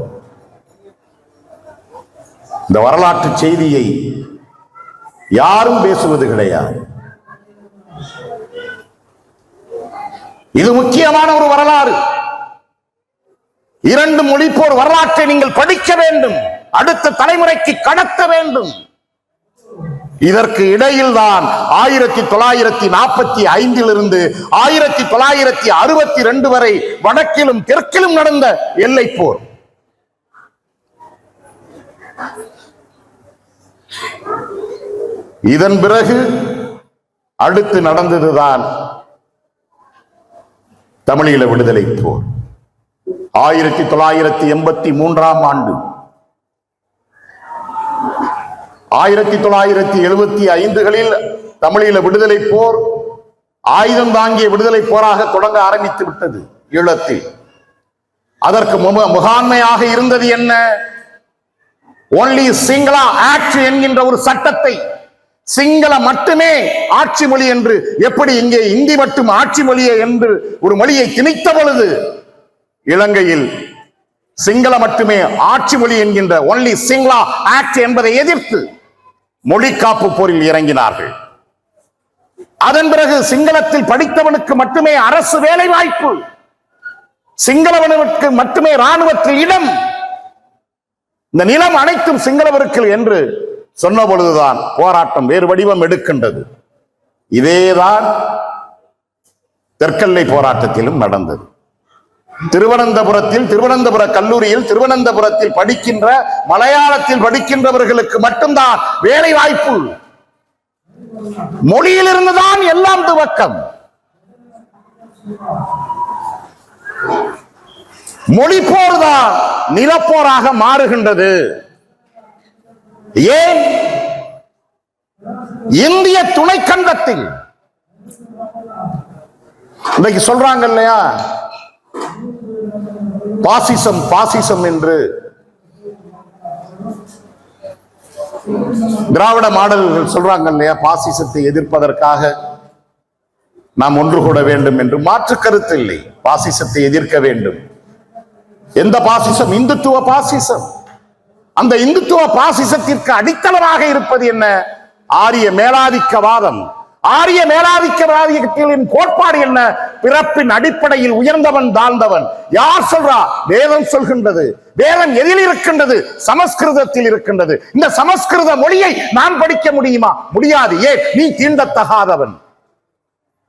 இந்த வரலாற்று செய்தியை யாரும் பேசுவது கிடையாது. இது முக்கியமான ஒரு வரலாறு. 2 மொழிப்போர் வரலாற்றை நீங்கள் படிக்க வேண்டும், அடுத்த தலைமுறைக்கு கடத்த வேண்டும். இதற்கு இடையில் தான் 1945 1962 வரை வடக்கிலும் தெற்கிலும் நடந்த எல்லை போர். இதன் பிறகு அடுத்து நடந்ததுதான் தமிழீழ விடுதலை போர். 1983 ஆண்டு, 1975களில் தமிழீழ விடுதலை போர் ஆயுதம் தாங்கிய விடுதலை போராக தொடங்க ஆரம்பித்து விட்டது ஈழத்தில். அதற்கு முகாண்மையாக இருந்தது என்ன? ஒன்லி சிங்களா ஆக்ட் என்கின்ற ஒரு சட்டத்தை, சிங்கள மட்டுமே ஆட்சி மொழி என்று, எப்படி இங்கே இந்தி மட்டும் ஆட்சி மொழியே என்று ஒரு மொழியை திணித்த பொழுது இலங்கையில் சிங்கள மட்டுமே ஆட்சி மொழி என்கின்ற ஒன்லி சிங்களா ஆக்ட் என்பதை எதிர்த்து மொழி காப்பு போரில் இறங்கினார்கள். அதன் பிறகு சிங்களத்தில் படித்தவனுக்கு மட்டுமே அரசு வேலை வாய்ப்பு, சிங்களவனுக்கு மட்டுமே ராணுவத்தில் இடம், இந்த நிலம் அனைத்தும் சிங்களவர்கள் என்று சொன்ன பொழுதுதான் போராட்டம் வேறு வடிவம் எடுக்கின்றது. இதேதான் தெற்கெல்லை போராட்டத்திலும் நடந்தது. திருவனந்தபுரத்தில், திருவனந்தபுர கல்லூரியில், திருவனந்தபுரத்தில் படிக்கின்ற மலையாளத்தில் படிக்கின்றவர்களுக்கு மட்டும்தான் வேலை வாய்ப்பு. மொழியிலிருந்துதான் எல்லாம் துவக்கம். மொழி போர்தான் நிலப்போராக மாறுகின்றது. ஏன்? இந்திய துணைக்கண்டத்தில் இன்னைக்கு சொல்றாங்க இல்லையா, பாசிசம் பாசிசம் என்று. திராவிட மாடல்கள் சொல்றாங்க இல்லையா, பாசிசத்தை எதிர்ப்பதற்காக நாம் ஒன்று கூட வேண்டும் என்று. மாற்று கருத்து இல்லை, பாசிசத்தை எதிர்க்க வேண்டும். எந்த பாசிசம்? இந்துத்துவ பாசிசம். அந்த இந்துத்துவ பாசிசத்திற்கு அடித்தளமாக இருப்பது என்ன? ஆரிய மேலாதிக்கவாதம். ஆரிய மேலாதிக்கவாதிகளின் கோட்பாடு என்ன? பிறப்பின் அடிப்படையில் உயர்ந்தவன் தாழ்ந்தவன். யார் சொல்றா? வேதம் சொல்கின்றது. வேதம் எதில் இருக்கின்றது? சமஸ்கிருதத்தில் இருக்கின்றது. இந்த சமஸ்கிருத மொழியை நான் படிக்க முடியுமா? முடியாது. ஏன்? நீ தீண்டத்தகாதவன்.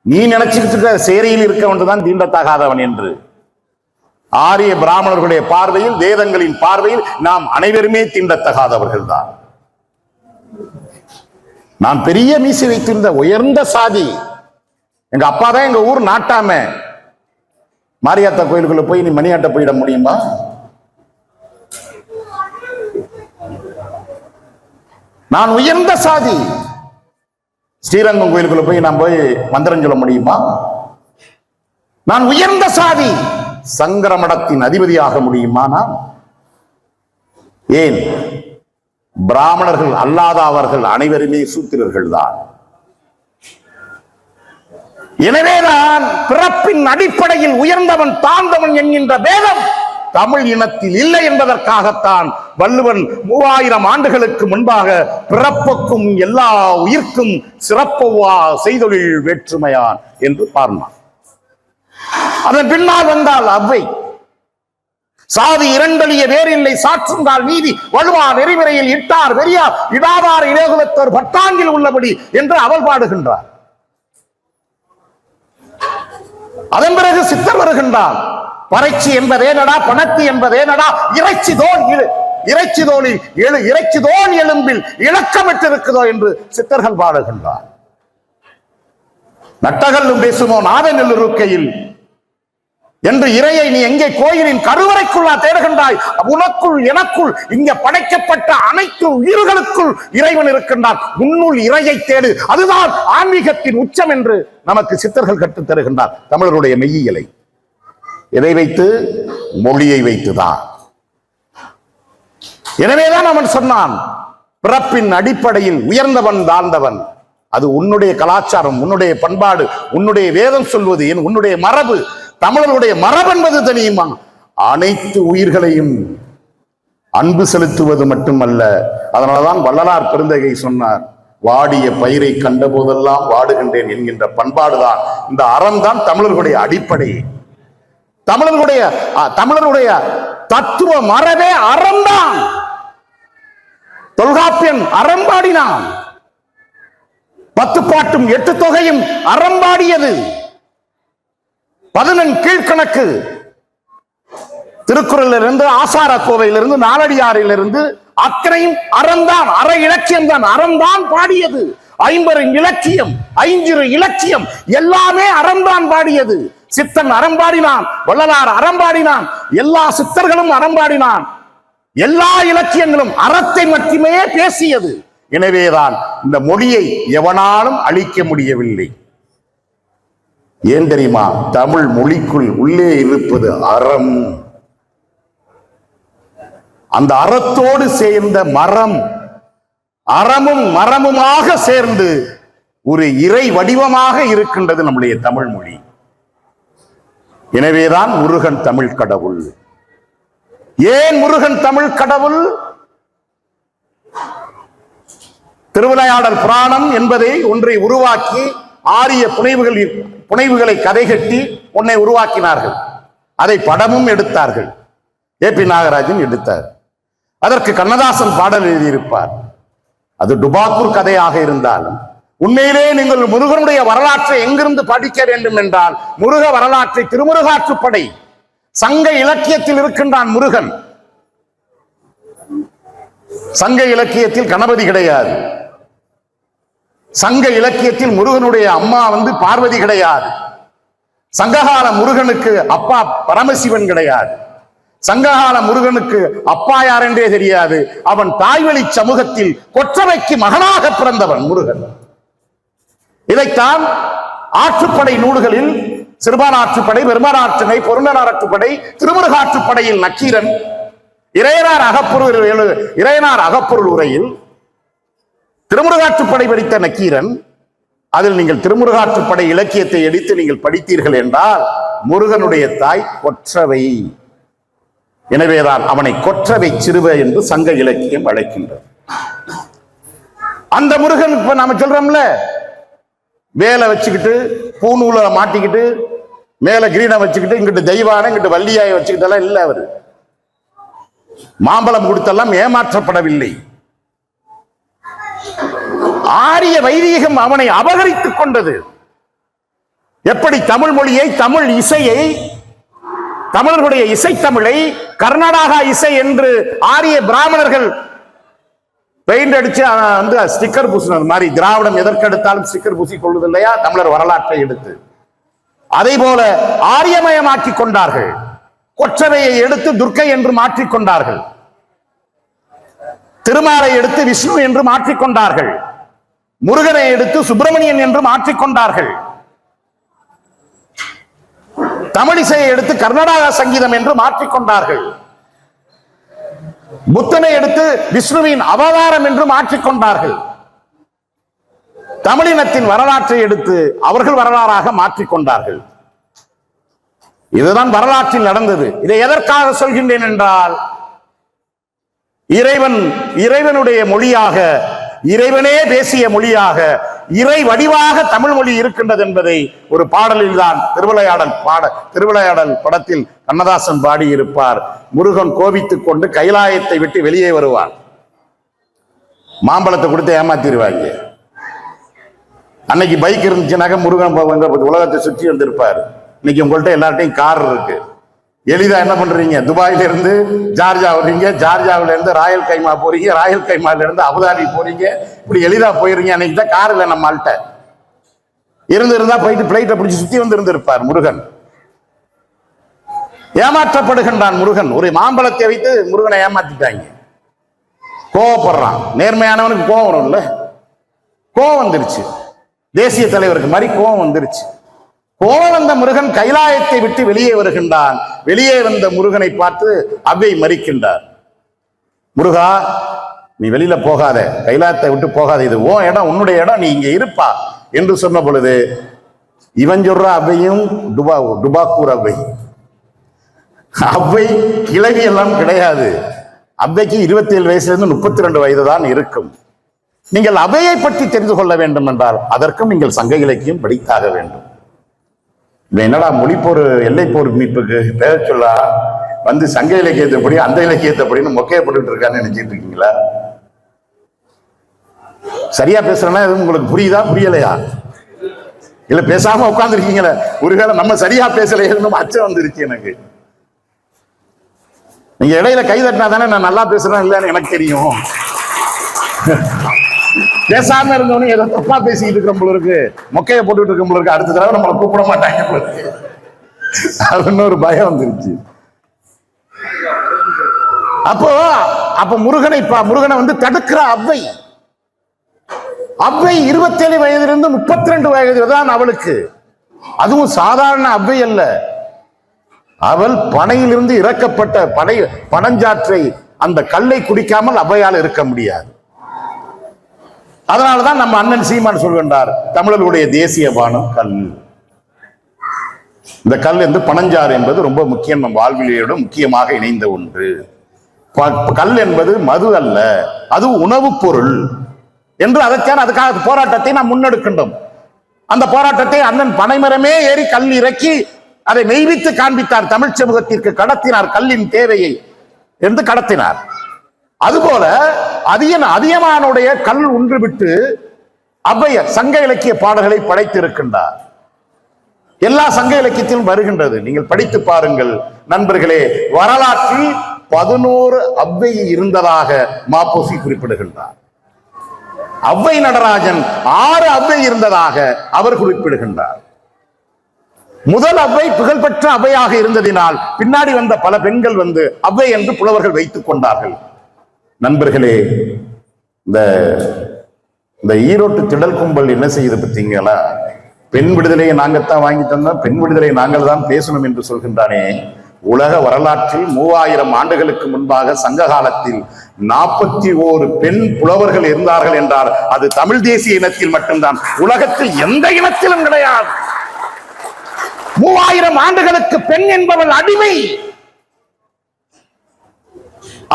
நீ நினைச்சுக்கிட்டு இருக்க சேரியில் இருக்கவன் தான் தீண்டத்தகாதவன் என்று. ஆரிய பிராமணர்களுடைய பார்வையில், வேதங்களின் பார்வையில் நாம் அனைவருமே தீண்டத்தகாதவர்கள் தான். நான் பெரிய மீசை வைத்திருந்த உயர்ந்த சாதி. எங்க அப்பா தான் எங்க ஊர் நாட்டாம. மாரியாத்தா கோயிலுக்குள்ள போய் நீ மணியாட்ட போயிட முடியுமா? நான் உயர்ந்த சாதி. ஸ்ரீரங்கம் கோயிலுக்குள்ள போய் நான் போய் மந்திரம் சொல்ல முடியுமா? நான் உயர்ந்த சாதி. சங்கர மடத்தின் அதிபதியாக முடியுமா நான்? ஏன்? பிராமணர்கள் அல்லாத அவர்கள் அனைவருமே சூத்திரர்கள் தான். எனவேதான் பிறப்பின் அடிப்படையில் உயர்ந்தவன் தாழ்ந்தவன் என்கின்ற வேதம் தமிழ் இனத்தில் இல்லை என்பதற்காகத்தான் வள்ளுவன் 3000 ஆண்டுகளுக்கு முன்பாக பிறப்புக்கும் எல்லா உயிர்க்கும் சிறப்பவா செய்தொழில் வேற்றுமையான் என்று பாடினான். அதன் பின்னால் வந்தால் அவ்வை சாதி இரண்டலிய வேறில்லை சாற்றுங்கால் நீதி வலுவா நெறிமுறையில் இட்டார் வெறியார் இடாதார் இடைகுலத்தோர் பட்டாங்கில் உள்ளபடி என்று அவள் பாடுகின்றார். அதன் பிறகு சித்தர் வருகின்றார். பறைச்சி என்பதேனடா, பணத்தி என்பதேனடா, இறைச்சி தோல் எலும்பில் இலக்கமிட்டு இருக்குதோ என்று சித்தர்கள் பாடுகின்றார். நட்டகல்லும் பேசுமோ நாதனில் இருக்கையில் என்று இறையை நீ எங்கே கோயிலின் கருவறைக்குள்ளா தேடுகின்றாய்? உனக்குள் எனக்குள் இங்க படைக்கப்பட்ட அனைத்து உயிர்களுக்குள் இறைவன் இருக்கின்றான். உன்னுள் இறையை தேடு, அதுதான் ஆன்மீகத்தின் உச்சம் என்று நமக்கு சித்தர்கள் கற்றுத் தருகின்றார். தமிழருடைய மெய்யியலை எதை வைத்து? மொழியை வைத்துதான். எனவேதான் அவன் சொன்னான், பிறப்பின் அடிப்படையில் உயர்ந்தவன் தாழ்ந்தவன். அது உன்னுடைய கலாச்சாரம், உன்னுடைய பண்பாடு, உன்னுடைய வேதம் சொல்வது, உன்னுடைய மரபு. தமிழர்களுடைய மரபு என்பது தெரியுமா? அனைத்து உயிர்களையும் அன்பு செலுத்துவது மட்டுமல்ல. அதனால்தான் வள்ளலார் பெருந்தகை சொன்னார், வாடிய பயிரை கண்ட போதெல்லாம் வாடுகின்றேன் என்கின்ற பண்பாடுதான், இந்த அறம்தான் தமிழர்களுடைய அடிப்படை. தமிழர்களுடைய தத்துவ மரபே அறம்தான். தொல்காப்பியன் அறம்பாடினான். 10 பாட்டும் 8 தொகையும் அறம்பாடியது. 11 கீழ்கணக்கு திருக்குறளிலிருந்து, ஆசார கோவையிலிருந்து, நாலடியாரிலிருந்து அத்தனையும் அறம்தான், அற இலக்கியம் தான், அறம்தான் பாடியது. 50 இலக்கியம், 5 இலக்கியம் எல்லாமே அறம்தான் பாடியது. சித்தன் அறம்பாடினான், வள்ளலார் அறம்பாடினான், எல்லா சித்தர்களும் அறம்பாடினான். எல்லா இலக்கியங்களும் அறத்தை மட்டுமே பேசியது. எனவேதான் இந்த மொழியை எவனாலும் அழிக்க முடியவில்லை. ஏன் தெரியுமா? தமிழ் மொழிக்குள் உள்ளே இருப்பது அறம். அந்த அறத்தோடு சேர்ந்த மரம், அறமும் மரமுமாக சேர்ந்து ஒரு இறை வடிவமாக இருக்கின்றது நம்முடைய தமிழ் மொழி. எனவேதான் முருகன் தமிழ் கடவுள். ஏன் முருகன் தமிழ் கடவுள்? திருவிளையாடல் புராணம் என்பதை ஒன்றை உருவாக்கி ஆரிய புனைவுகளை கதை கட்டி உன்னை உருவாக்கினார்கள். அதை படமும் எடுத்தார்கள். ஏ.பி. நாகராஜன் எடுத்தார். அதற்கு கண்ணதாசன் பாடல் எழுதியிருப்பார். அது டுபாக்கூர் கதையாக இருந்தாலும் உண்மையிலே நீங்கள் முருகனுடைய வரலாற்றை எங்கிருந்து படிக்க வேண்டும் என்றால் முருக வரலாற்றை திருமுருகாற்றுப்படை சங்க இலக்கியத்தில் இருக்கின்றான் முருகன். சங்க இலக்கியத்தில் கணபதி கிடையாது. சங்க இலக்கியத்தில் முருகனுடைய அம்மா பார்வதி கிடையாது. சங்ககால முருகனுக்கு அப்பா பரமசிவன் கிடையாது. சங்ககால முருகனுக்கு அப்பா யார் என்றே தெரியாது. அவன் தாய்வழி சமூகத்தில் கொற்றவைக்கு மகனாக பிறந்தவன் முருகன். இதைத்தான் ஆற்றுப்படை நூல்களில் சிறுபான் ஆற்றுப்படை, பெருமான் ஆற்றுப்படை, பொருந்தனார் ஆற்றுப்படை, திருமுருகாற்றுப்படையில் நக்கீரன், இறையனார் அகப்பொருள் உரையில் திருமுருகாற்றுப்படை படித்த நக்கீரன், அதில் நீங்கள் திருமுருகாற்றுப்படை இலக்கியத்தை எடுத்து நீங்கள் படித்தீர்கள் என்றால் முருகனுடைய தாய் கொற்றவை. எனவேதான் அவனை கொற்றவை சிறுவ என்று சங்க இலக்கியம் அழைக்கின்றது. அந்த முருகன் இப்ப நாம சொல்றோம்ல, வேலை வச்சுக்கிட்டு பூநூலை மாட்டிக்கிட்டு மேல கிரீடம் வச்சுக்கிட்டு இங்கிட்டு தெய்வான இங்கிட்டு வள்ளியாய வச்சுக்கிட்டெல்லாம் இல்ல. அவரு மாம்பழம் கொடுத்தெல்லாம் ஏமாற்றப்படவில்லை. ஆரிய வைதீகம் அவனை அபகரித்துக் கொண்டது. எப்படி தமிழ் மொழியை, தமிழ் இசையை, தமிழர்களுடைய இசைத்தமிழை கர்நாடகா இசை என்று ஆரிய பிராமணர்கள் பெயிண்ட் அடிச்சு ஸ்டிக்கர் பூசினது மாதிரி திராவிடம் எதற்கெடுத்தாலும் ஸ்டிக்கர் பூசி கொள்வது இல்லையா தமிழர் வரலாற்றை எடுத்து, அதை போல ஆரியமயமாக்கி கொண்டார்கள். கொற்றவையை எடுத்து துர்க்கை என்று மாற்றிக்கொண்டார்கள். திருமாலை எடுத்து விஷ்ணு என்று மாற்றிக்கொண்டார்கள். முருகனை எடுத்து சுப்பிரமணியன் என்று மாற்றிக்கொண்டார்கள். தமிழிசையை எடுத்து கர்நாடக சங்கீதம் என்று மாற்றிக்கொண்டார்கள். புத்தனை எடுத்து விஷ்ணுவின் அவதாரம் என்று மாற்றிக்கொண்டார்கள். தமிழினத்தின் வரலாற்றை எடுத்து அவர்கள் வரலாறாக மாற்றிக்கொண்டார்கள். இதுதான் வரலாற்றில் நடந்தது. இதை எதற்காக சொல்கின்றேன் என்றால், இறைவனுடைய மொழியாக, இறைவனே பேசிய மொழியாக, இறை வடிவாக தமிழ் மொழி இருக்கின்றது என்பதை ஒரு பாடலில் தான் திருவிளையாடல் படத்தில் கண்ணதாசன் பாடி இருப்பார். முருகன் கோபித்துக் கொண்டு கைலாயத்தை விட்டு வெளியே வருவான். மாம்பழத்தை கொடுத்து ஏமாத்திடுவாங்க. அன்னைக்கு பைக் இருந்துச்சுனாக்க முருகன் உலகத்தை சுற்றி வந்திருப்பார். இன்னைக்கு உங்கள்கிட்ட எல்லார்ட்டையும் கார் இருக்கு. எளிதா என்ன பண்றீங்க, துபாயில இருந்து ஜார்ஜா வர்றீங்க, ஜார்ஜாவில இருந்து ராயல் கைமா போறீங்க, ராயல் கைமால இருந்து அபுதாபி போறீங்க. இப்படி எளிதா போயிருங்க. அன்னைக்கு தான் கார் இல்லை நம்மள்கிட்ட. இருந்தா போயிட்டு பிளைட்டை பிடிச்சி சுத்தி வந்து இருந்திருப்பார் முருகன். ஏமாற்றப்படுகின்றான் முருகன். ஒரு மாம்பழத்தை வைத்து முருகனை ஏமாத்திட்டாங்க. கோவப்படுறான். நேர்மையானவனுக்கு கோவம் வரும்ல, கோவம் வந்துருச்சு. தேசிய தலைவருக்கு மாதிரி கோவம் வந்துருச்சு. கோவம் வந்த முருகன் கைலாயத்தை விட்டு வெளியே வருகின்றான். வெளியே வந்த முருகனை பார்த்து அவ்வை மறிக்கின்றார். முருகா, நீ வெளியில போகாத, கைலாயத்தை விட்டு போகாத, இது ஓ இடம், உன்னுடைய இடம், நீ இங்க இருப்பா என்று சொன்ன பொழுது இவன் சொல்ற அவ்வையும் டுபாக்கூர் அவ்வை. அவ்வை கிழவி எல்லாம் கிடையாது. அவ்வைக்கு 27 வயசுல இருந்து 32 வயது தான் இருக்கும். நீங்கள் அவையை பற்றி தெரிந்து கொள்ள வேண்டும் என்றால் அதற்கும் நீங்கள் சங்க இலக்கியம் படித்தாக வேண்டும். என்னடா மொழிப்போர் எல்லைப்போர் மீட்புக்கு பெயர் சொல்லா சங்க இலக்கியத்தைப்படி அந்த இலக்கியத்தைப்படின்னு மொக்கையப்பட்டு இருக்கான்னு நினைச்சிட்டு இருக்கீங்களா? சரியா பேசுறேன்னா எதுவும் உங்களுக்கு புரியுதா புரியலையா? இல்ல பேசாம உட்கார்ந்து இருக்கீங்களே, ஒருவேளை நம்ம சரியா பேசலைன்னு அச்சம் வந்துருச்சு எனக்கு. நீங்க இடையில கை தட்டினா தானே நான் நல்லா பேசுறேன் இல்லைன்னு எனக்கு தெரியும். பேசாம இருந்தவனு ஏதோ தப்பா பேசிக்கிட்டு இருக்கிற போல இருக்கு, மொக்கைய போட்டுட்டு இருக்க போல இருக்கு, அடுத்த தடவை நம்மளை கூப்பிட மாட்டாங்க போல இருக்கு. அதுன்னு ஒரு பயம் வந்துருச்சு. அப்ப முருகனை தடுக்கிற அவ்வை 27 வயதிலிருந்து 32 வயது தான் அவளுக்கு. அதுவும் சாதாரண அவ்வை அல்ல. அவள் பனையிலிருந்து இறக்கப்பட்ட பனஞ்சாற்றை அந்த கல்லை குடிக்காமல் அவ்வையால் இருக்க முடியாது. அதனாலதான் நம்ம அண்ணன் சீமான் சொல்கின்றார், தமிழர்களுடைய தேசிய பானம் கல். இந்த கல் பனஞ்சாறு என்பது ரொம்ப முக்கியம், நம் வாழ்வியலோடு முக்கியமாக இணைந்த ஒன்று. கல் என்பது மது அல்ல, அது உணவுப் பொருள் என்று அதுக்காக போராட்டத்தை நாம் முன்னெடுக்கின்றோம். அந்த போராட்டத்தை அண்ணன் பனைமரமே ஏறி கல் இறக்கி அதை மெய்வித்து காண்பித்தார். தமிழ் சமூகத்திற்கு கடத்தினார் கல்லின் தேவையை என்று கடத்தினார். அதுபோல அதியமானுடைய கல் ஒன்று விட்டு ஔவையார் சங்க இலக்கிய பாடல்களை படைத்திருக்கின்றார். எல்லா சங்க இலக்கியத்திலும் வருகின்றது, நீங்கள் படித்து பாருங்கள் நண்பர்களே. வரலாற்றில் 11 ஔவை இருந்ததாக மாப்போசி குறிப்பிடுகின்றார். ஔவை நடராஜன் 6 ஔவை இருந்ததாக அவர் குறிப்பிடுகின்றார். முதல் ஔவை புகழ்பெற்ற ஔவையாக இருந்ததினால் பின்னாடி வந்த பல பெண்கள் வந்து ஔவை என்று புலவர்கள் வைத்துக் கொண்டார்கள். நண்பர்களே, இந்த ஈரோட்டு திடல் கும்பல் என்ன செய்யுது பார்த்தீங்களா? பெண் விடுதலையை நாங்கத்தான் வாங்கி தந்தோம், பெண் விடுதலை நாங்கள் தான் பேசணும் என்று சொல்கின்றானே. உலக வரலாற்றில் 3000 ஆண்டுகளுக்கு முன்பாக சங்க காலத்தில் 41 பெண் புலவர்கள் இருந்தார்கள் என்றால் அது தமிழ் தேசிய இனத்தில் மட்டும்தான், உலகத்தில் எந்த இனத்திலும் கிடையாது. 3000 ஆண்டுகளுக்கு பெண் என்பவள் அடிமை.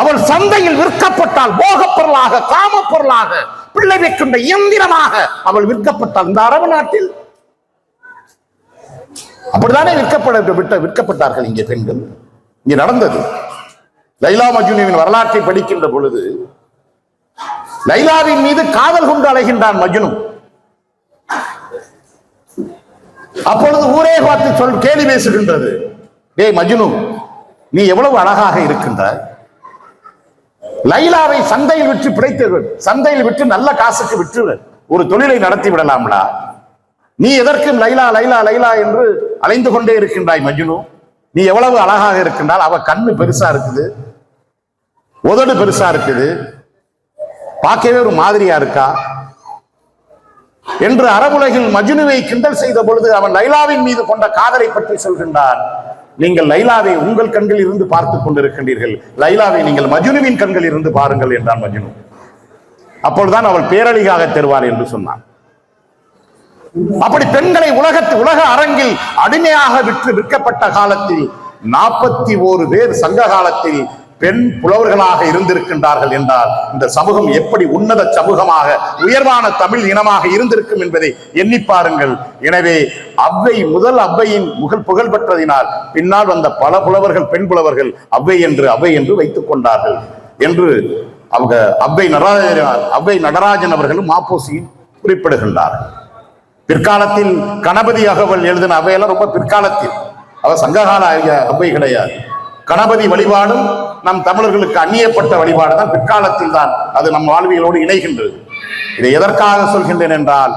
அவள் சந்தையில் விற்கப்பட்டால் போகப் பொருளாக, காமப் பொருளாக, பிள்ளை வைக்கின்ற இயந்திரமாக அவள் விற்கப்பட்டாள். இந்த அரபு நாட்டில் அப்படித்தானே விற்கப்பட்டார்கள் இங்கே பெண்கள். இங்கே நடந்தது. லைலா மஜ்னுவின் வரலாற்றை படிக்கின்ற பொழுது லைலாவின் மீது காதல் கொண்டு அலைகின்றான் மஜ்னு. அப்பொழுது ஊரே பார்த்து கேலி பேசுகின்றது, டேய் மஜ்னு, நீ எவ்வளவு அழகாக இருக்கின்றாய், லைலாவை சந்தையில் விற்று பிழைத்து, சந்தையில் விற்று நல்ல காசுக்கு விற்று ஒரு தொழிலை நடத்தி விடலாம்டா, நீ எதற்கும் லைலா லைலா லைலா என்று அலைந்து கொண்டே இருக்கின்றாய் மஜ்னு, நீ எவ்வளவு அழகாக இருக்கின்றால், அவ கண்ணு பெருசா இருக்குது, உதடு பெருசா இருக்குது, பார்க்கவே ஒரு மாதிரியா இருக்கா என்று அரபுலகில் மஜ்னுவை கிண்டல் செய்த பொழுது அவன் லைலாவின் மீது கொண்ட காதலை பற்றி சொல்கின்றான். நீங்கள் லைலாவை உங்கள் கண்களில் இருந்து பார்த்துக் கொண்டிருக்கின்றீர்கள், லைலாவை நீங்கள் மஜ்னுவின் கண்களில் இருந்து பாருங்கள் என்றான் மஜ்னு. அப்பொழுதுதான் அவள் பேரழிகாக தருவார் என்று சொன்னான். அப்படி பெண்களை உலக அரங்கில் அடிமையாக விற்கப்பட்ட காலத்தில் 41 பேர் சங்க காலத்தில் பெண் புலவர்களாக இருந்திருக்கின்றார்கள் என்றால் இந்த சமூகம் எப்படி உன்னத சமூகமாக, உயர்வான தமிழ் இனமாக இருந்திருக்கும் என்பதை எண்ணி பாருங்கள். எனவே முதல் ஔவையின் புகழ் பெற்றதினால் பின்னால் வந்த பல புலவர்கள், பெண் புலவர்கள் ஔவை என்று வைத்துக் கொண்டார்கள் என்று அவங்க ஔவை நடராஜன் அவர்களும் மாப்போசியும் குறிப்பிடுகின்றார்கள். பிற்காலத்தில் கணபதி அகவல் எழுதின அவையெல்லாம் ரொம்ப பிற்காலத்தில், அவ சங்ககால ஔவை கிடையாது. கணபதி வழிபாடும் நம் தமிழர்களுக்கு அந்நியப்பட்ட வழிபாடு தான், பிற்காலத்தில் தான் அது நம் வாழ்வியலோடு இணைகின்றது. இதை எதற்காக சொல்கின்றேன் என்றால்,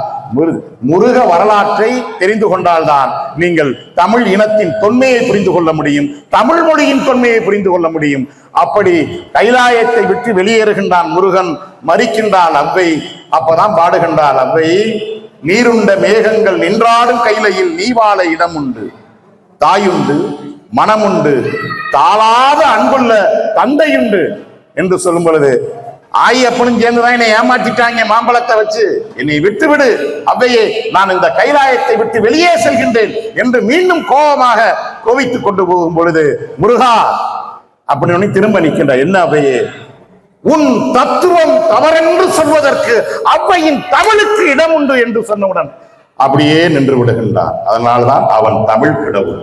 முருக வரலாற்றை தெரிந்து கொண்டால்தான் நீங்கள் தமிழ் இனத்தின் தொன்மையை புரிந்து கொள்ள முடியும், தமிழ் மொழியின் தொன்மையை புரிந்து கொள்ள முடியும். அப்படி கைலாயத்தை விட்டு வெளியேறுகின்றான் முருகன், மறிக்கின்றான் ஔவை. அப்பதான் பாடுகின்றான் ஔவை, நீருண்ட மேகங்கள் நின்றாடும் கைலையில் நீ வாழ இடம் உண்டு, தாயுண்டு மனமுண்டு தாளாத அன்புள்ள தந்தையுண்டு என்று சொல்லும் பொழுது, ஆயப்பனும் சேர்ந்துதான் என்னை ஏமாற்றிட்டாங்க மாம்பழத்தை வச்சு, என்னை விட்டு விடு ஔவையே, நான் இந்த கைலாயத்தை விட்டு வெளியே செல்கின்றேன் என்று மீண்டும் கோபமாக கோவித்துக் கொண்டு போகும் பொழுது, முருகா அப்படின்னு திரும்ப நிற்கின்ற, என்ன ஔவையே, உன் தத்துவம் தவறென்று சொல்வதற்கு ஔவையின் தமிழுக்கு இடம் உண்டு என்று சொன்னவுடன் அப்படியே நின்று விடுகின்றான். அதனால்தான் அவன் தமிழ் கடவுள்.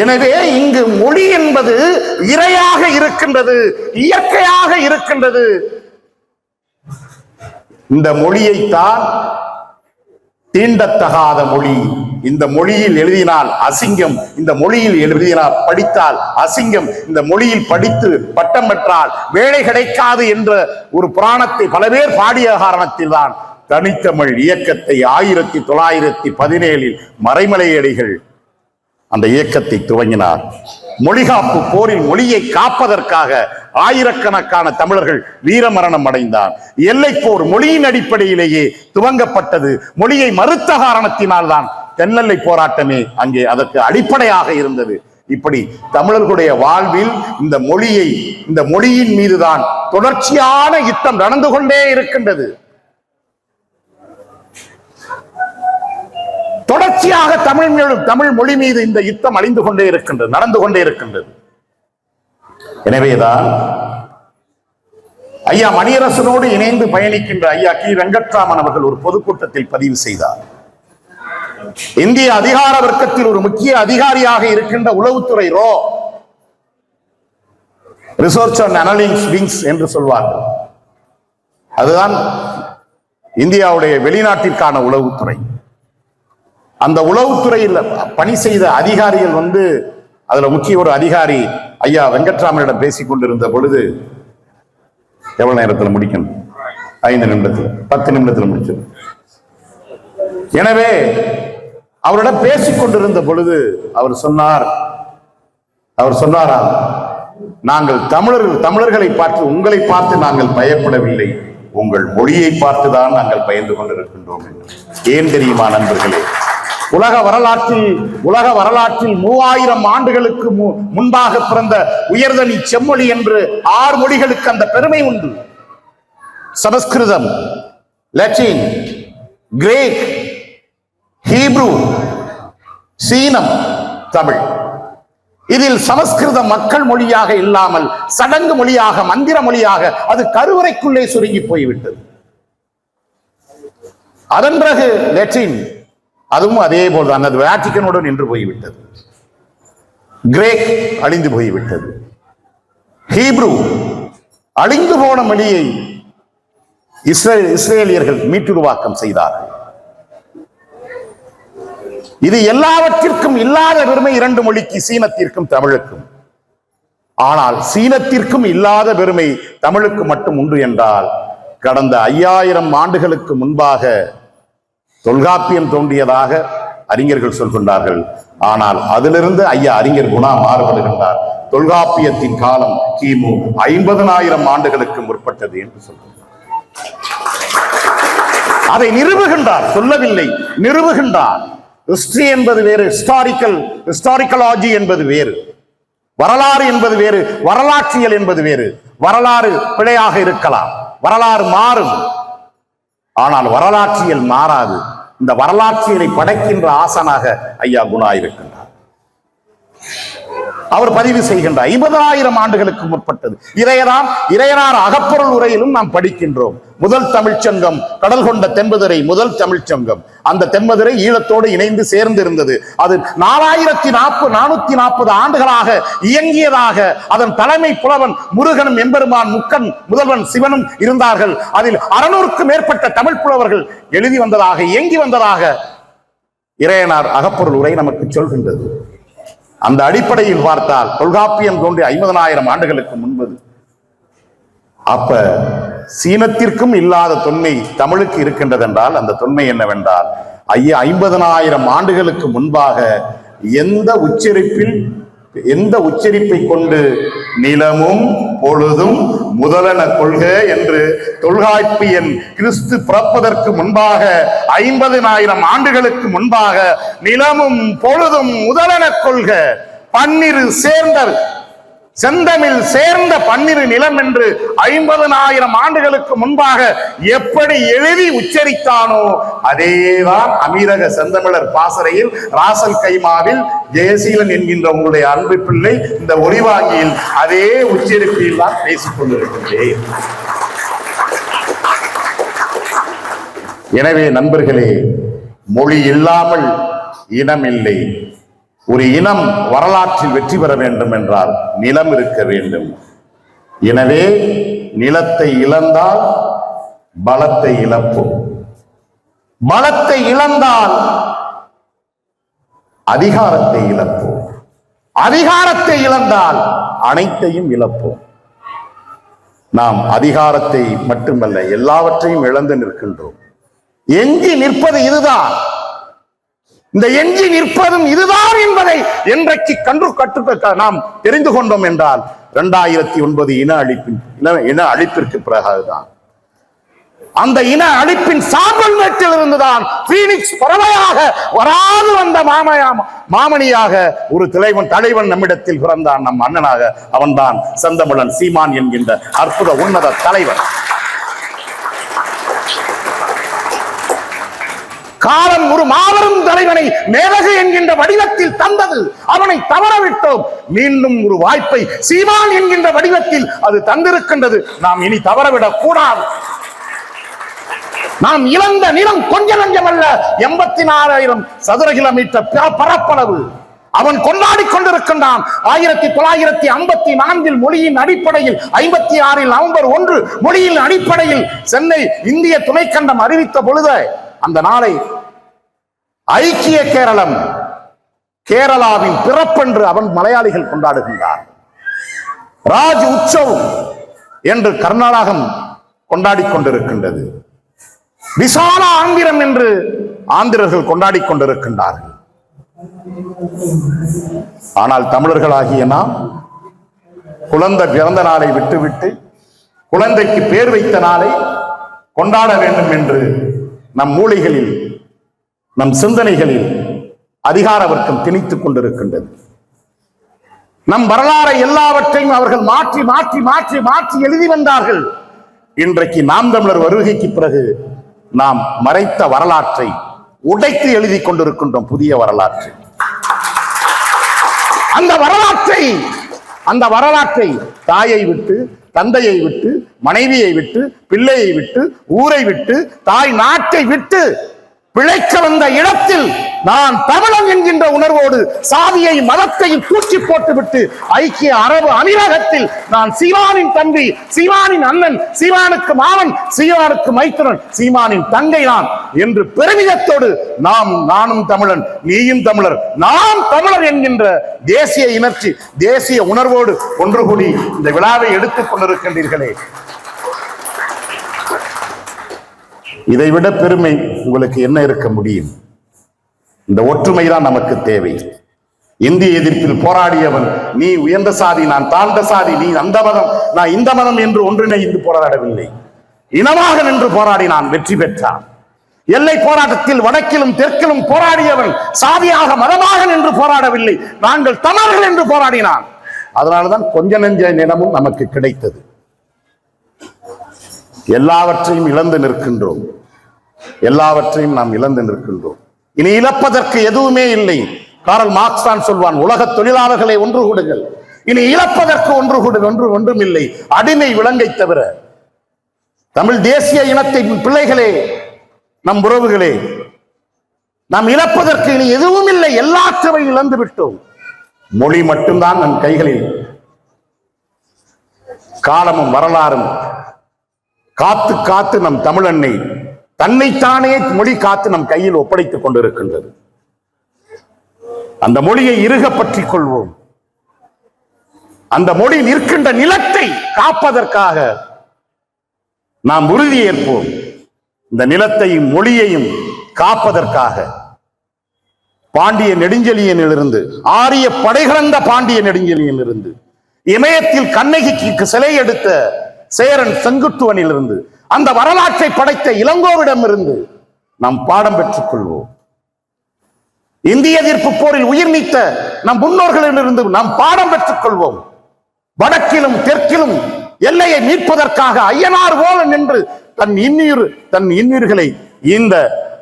எனவே இங்கு மொழி என்பது இறையாக இருக்கின்றது, இயற்கையாக இருக்கின்றது. இந்த மொழியைத்தான் தீண்டத்தகாத மொழி, இந்த மொழியில் எழுதினால் அசிங்கம், இந்த மொழியில் எழுதினால் படித்தால் அசிங்கம், இந்த மொழியில் படித்து பட்டம் பெற்றால் வேலை கிடைக்காது என்ற ஒரு புராணத்தை பல பேர் பாடிய காரணத்தில் தான் தனித்தமிழ் இயக்கத்தை 1917 மறைமலையடிகள் அந்த இயக்கத்தை துவங்கினார். மொழிகாப்பு போரில் மொழியை காப்பதற்காக ஆயிரக்கணக்கான தமிழர்கள் வீரமரணம் அடைந்தார். எல்லை போர் மொழியின் அடிப்படையிலேயே துவங்கப்பட்டது. மொழியை மறுத்த காரணத்தினால் தான் தென்னெல்லை போராட்டமே அங்கே அதற்கு அடிப்படையாக இருந்தது. இப்படி தமிழர்களுடைய வாழ்வில் இந்த மொழியின் மீதுதான் தொடர்ச்சியான யுத்தம் நடந்து கொண்டே இருக்கின்றது. தொடர்ச்சியாக தமிழ் மொழி மீது இந்த யுத்தம் அழிந்து கொண்டே இருக்கின்றது, நடந்து கொண்டே இருக்கின்றது. எனவேதான் ஐயா மணியரசனோடு இணைந்து பயணிக்கின்ற ஐயா கி வெங்கட்ராமன் அவர்கள் ஒரு பொதுக்கூட்டத்தில் பதிவு செய்தார். இந்திய அதிகார வர்க்கத்தில் ஒரு முக்கிய அதிகாரியாக இருக்கின்ற உளவுத்துறை ரிசர்ச் அண்ட் அனலிட்டிக்ஸ் விங்ஸ் என்று சொல்வார்கள். அதுதான் இந்தியாவுடைய வெளிநாட்டிற்கான உளவுத்துறை. அந்த உளவுத்துறையில் பணி செய்த அதிகாரிகள் அதுல முக்கிய ஒரு அதிகாரி ஐயா வெங்கட்ராமனிடம் பேசிக் கொண்டிருந்த பொழுது, எவ்வளவு நேரத்தில் முடிக்கணும்? 5 நிமிடத்தில் 10 நிமிடத்தில் முடிச்சது. எனவே அவரிடம் பேசிக் கொண்டிருந்த பொழுது அவர் சொன்னாராம், நாங்கள் தமிழர்களை பார்த்து, உங்களை பார்த்து நாங்கள் பயப்படவில்லை, உங்கள் மொழியை பார்த்துதான் நாங்கள் பயந்து கொண்டிருக்கின்றோம். ஏன் தெரியுமா நண்பர்களே? உலக வரலாற்றில் 3000 ஆண்டுகளுக்கு முன்பாக பிறந்த உயர்தனி செம்மொழி என்று 6 மொழிகளுக்கு அந்த பெருமை உண்டு. சமஸ்கிருதம், லத்தீன், கிரேக், ஹீப்ரு, சீனம், தமிழ். இதில் சமஸ்கிருதம் மக்கள் மொழியாக இல்லாமல் சடங்கு மொழியாக, மந்திர மொழியாக அது கருவறைக்குள்ளே சுருங்கி போய்விட்டது. அதன் பிறகு லத்தீன், அதுவும் அதே போல்தான், அது வேட்டிக்கனோடு நின்று போய்விட்டது. கிரேக் அழிந்து போய்விட்டது. ஹீப்ரு அழிந்து போன மொழியை இஸ்ரேலியர்கள் மீட்டுருவாக்கம் செய்தார்கள். இது எல்லாவற்றிற்கும் இல்லாத பெருமை 2 மொழிக்கு, சீனத்திற்கும் தமிழுக்கும். ஆனால் சீனத்திற்கும் இல்லாத பெருமை தமிழுக்கு மட்டும் உண்டு என்றால், கடந்த 5000 ஆண்டுகளுக்கு முன்பாக தொல்காப்பியம் தோன்றியதாக அறிஞர்கள் சொல்கின்றார்கள். ஆனால் அதிலிருந்து ஐயா அறிஞர் குணா மாறுபடுகின்றார். தொல்காப்பியத்தின் காலம் கிமு 50,000 ஆண்டுகளுக்கு முற்பட்டது என்று சொல்கிறார். அதை நிறுவுகின்றார், சொல்லவில்லை, நிறுவுகின்றார். ஹிஸ்டரி என்பது வேறு, ஹிஸ்டாரிக்கலாஜி என்பது வேறு, வரலாறு என்பது வேறு, வரலாற்றியல் என்பது வேறு. வரலாறு பிழையாக இருக்கலாம், வரலாறு மாறும், ஆனால் வரலாற்றியல் மாறாது. இந்த வரலாற்றியலை படைக்கின்ற ஆசானாக ஐயா குணா இருக்கின்றார். அவர் பதிவு செய்கின்றார் 50,000 ஆண்டுகளுக்கு முற்பட்டது. இறையனார் அகப்பொருள் உரையிலும் நாம் படிக்கின்றோம். முதல் தமிழ்ச்சங்கம் கடல் கொண்ட தென்பதுரை முதல் தமிழ்ச்சங்கம். அந்த தென்பதுரை ஈழத்தோடு இணைந்து சேர்ந்து இருந்தது. அது 4440 ஆண்டுகளாக இயங்கியதாக அதன் தலைமை புலவன் முருகனும் எம்பெருமான் முக்கன் முதல்வன் சிவனும் இருந்தார்கள். அதில் 600க்கும் மேற்பட்ட தமிழ் புலவர்கள் எழுதி வந்ததாக, இயங்கி வந்ததாக இறையனார் அகப்பொருள் உரை நமக்கு சொல்கின்றது. அந்த அடிப்படையில் பார்த்தால் தொல்காப்பியம் தோன்றி 50,000 ஆண்டுகளுக்கு முன்பது. அப்ப சீனத்திற்கும் இல்லாத தொன்மை தமிழுக்கு இருக்கின்றது என்றால், அந்த தொன்மை என்னவென்றால், 50,000 ஆண்டுகளுக்கு முன்பாக எந்த உச்சரிப்பை கொண்டு நிலமும் பொழுதும் முதலென கொள்க என்று தொல்காப்பியன் கிறிஸ்து பிறப்பதற்கு முன்பாக 50,000 ஆண்டுகளுக்கு முன்பாக நிலமும் பொழுதும் முதலென கொள்க, பன்னிரு சேர்ந்த செந்தமிழ் சேர்ந்த பன்னிரு நிலம் என்று 50,000 ஆண்டுகளுக்கு முன்பாக எப்படி எழுதி உச்சரித்தானோ அதேதான் அமீரக செந்தமிழர் பாசறையில் ராசல் கைமாவில் ஜெயசீலன் என்கின்ற உங்களுடைய அன்பு பிள்ளை இந்த ஒளிவாங்கியில் அதே உச்சரிப்பில் தான் பேசிக் கொண்டிருக்கின்றேன். எனவே நண்பர்களே, மொழி இல்லாமல் இனம் இல்லை. ஒரு இனம் வரலாற்றில் வெற்றி பெற வேண்டும் என்றால் நிலம் இருக்க வேண்டும். எனவே நிலத்தை இழந்தால் பலத்தை இழப்போம், பலத்தை இழந்தால் அதிகாரத்தை இழப்போம், அதிகாரத்தை இழந்தால் அனைத்தையும் இழப்போம். நாம் அதிகாரத்தை மட்டுமல்ல எல்லாவற்றையும் இழந்து நிற்கின்றோம். எஞ்சி நிற்பது இதுதான். இந்த எஞ்சி நிற்பதும் இதுதான் என்பதை என்றைக்கு நாம் தெரிந்து கொண்டோம் என்றால் 2009 இன அழிப்பிற்கு பிறகுதான். அந்த இன அழிப்பின் சாம்பல் மேட்டில் இருந்துதான் பீனிக்ஸ் பறவையாக வராது வந்த மாமணியாக ஒரு தலைவன் நம்மிடத்தில் பிறந்தான், நம் அண்ணனாக. அவன்தான் செந்தமிழன் சீமான் என்கின்ற அற்புத உன்னத தலைவன். காலம் ஒரு மாபெரும் தலைவனை மேலகு என்கின்ற வடிவத்தில் தந்தது, அவனை தவறவிட்டோம். மீண்டும் ஒரு வாய்ப்பை சீமான் என்கின்ற வடிவத்தில் அது தந்திருக்கின்றது, நாம் இனி தவறவிடக் கூடாது. நாம் இழந்த நிலம் கொஞ்ச நஞ்சமல்ல, 84,000 சதுர கிலோமீட்டர் பரப்பளவு. அவன் கொண்டாடி கொண்டிருக்கின்றான். 1954 மொழியின் அடிப்படையில் 56 நவம்பர் 1 மொழியின் அடிப்படையில் சென்னை இந்திய துணைக்கண்டம் அறிவித்த பொழுது அந்த நாளை ஐக்கிய கேரளம், கேரளாவின் பிறப்பென்று அவன் மலையாளிகள் கொண்டாடுகின்றார். ராஜ் உற்சவ் என்று கர்நாடகம் கொண்டாடி கொண்டிருக்கின்றது. விசால ஆந்திரம் என்று ஆந்திரர்கள் கொண்டாடி கொண்டிருக்கின்றார்கள். ஆனால் தமிழர்களாகிய நாம் குழந்தை பிறந்த நாளை விட்டுவிட்டு குழந்தைக்கு பேர் வைத்த நாளை கொண்டாட வேண்டும் என்று நம் மூளைகளில், நம் சிந்தனைகளில் அதிகார வர்க்கம் திணித்துக் கொண்டிருக்கின்றது. நம் வரலாறை எல்லாவற்றையும் அவர்கள் மாற்றி மாற்றி மாற்றி மாற்றி எழுதி வந்தார்கள். இன்றைக்கு நாம் தமிழர் வருகைக்கு பிறகு நாம் மறைத்த வரலாற்றை உடைத்து எழுதி கொண்டிருக்கின்றோம், புதிய வரலாற்றை. அந்த வரலாற்றை தாயை விட்டு, தந்தையை விட்டு, மனைவியை விட்டு, பிள்ளையை விட்டு, ஊரை விட்டு, தாய் நாட்டை விட்டு பிழைக்க வந்த இடத்தில் நான் தமிழன் என்கின்ற உணர்வோடு சாதியை மதத்தையும் தூக்கி போட்டுவிட்டு ஐக்கிய அரபு அமீரகத்தில் நான் சீமானின் தம்பி, சீமானின் அண்ணன், சீமானுக்கு மாமன், சீமானுக்கு மைத்துனன், சீமானின் தங்கை நான் என்று பெருமிதத்தோடு நானும் தமிழன், நீயும் தமிழர், நாம் தமிழர் என்கின்ற தேசிய இனர்ச்சி, தேசிய உணர்வோடு ஒன்று கூடி இந்த விழாவை எடுத்துக் கொண்டிருக்கின்றீர்களே, இதைவிட பெருமை உங்களுக்கு என்ன இருக்க முடியும்? இந்த ஒற்றுமைதான் நமக்கு தேவை. இந்திய எதிர்ப்பில் போராடியவன் நீ உயர்ந்த சாதி, நான் தாழ்ந்த சாதி, நீ அந்த மதம், நான் இந்த மதம் என்று ஒன்றிணைந்து போராடவில்லை. இனமாக நின்று போராடினான், வெற்றி பெற்றான். எல்லை போராட்டத்தில் வடக்கிலும் தெற்கிலும் போராடியவன் சாதியாக மதமாக நின்று போராடவில்லை, நாங்கள் தமிழர்கள் என்று போராடினான். அதனால்தான் கொஞ்ச நெஞ்ச நிலமும் நமக்கு கிடைத்தது. எல்லாவற்றையும் இழந்து நிற்கின்றோம், எல்லாவற்றையும் நாம் இழந்து நிற்கின்றோம். இனி இழப்பதற்கு எதுவுமே இல்லை. காரல் மார்க்ஸ் தான் சொல்வான், உலக தொழிலாளர்களை ஒன்று கூடுங்கள். இனி இழப்பதற்கு ஒன்றும் இல்லை, அடிமை விலங்கை தவிர. தமிழ் தேசிய இனத்தின் பிள்ளைகளே, நம் உறவுகளே, நாம் இழப்பதற்கு இனி எதுவும் இல்லை, எல்லாத்தையும் இழந்து விட்டோம். மொழி மட்டும்தான் நம் கைகளில். காலமும் வரலாறும் காத்து காத்து நம் தமிழன்னை தன்னைத்தானே மொழி காத்து நம் கையில் ஒப்படைத்துக் கொண்டிருக்கின்றது. அந்த மொழியை இறுக பற்றிக் கொள்வோம். அந்த மொழி நிற்கின்ற நிலத்தை காப்பதற்காக நாம் உறுதியேற்போம். இந்த நிலத்தையும் மொழியையும் காப்பதற்காக பாண்டிய நெடுஞ்செழியனிலிருந்து, ஆரிய படைகளந்த பாண்டிய நெடுஞ்செழியனிலிருந்து, இமயத்தில் கண்ணகிக்கு சிலை எடுத்த சேரன் செங்குட்டுவனிலிருந்து, அந்த வரலாற்றை படைத்த இளங்கோவிடம் இருந்து நாம் பாடம் பெற்றுக் கொள்வோம். இந்திய எதிர்ப்பு போரில் உயிர் நீத்த நம் முன்னோர்களிலிருந்து நாம் பாடம் பெற்றுக் கொள்வோம். வடக்கிலும் தெற்கிலும் எல்லையை மீட்பதற்காக ஐயனார் போல நின்று தன் இன்னுயிர்களை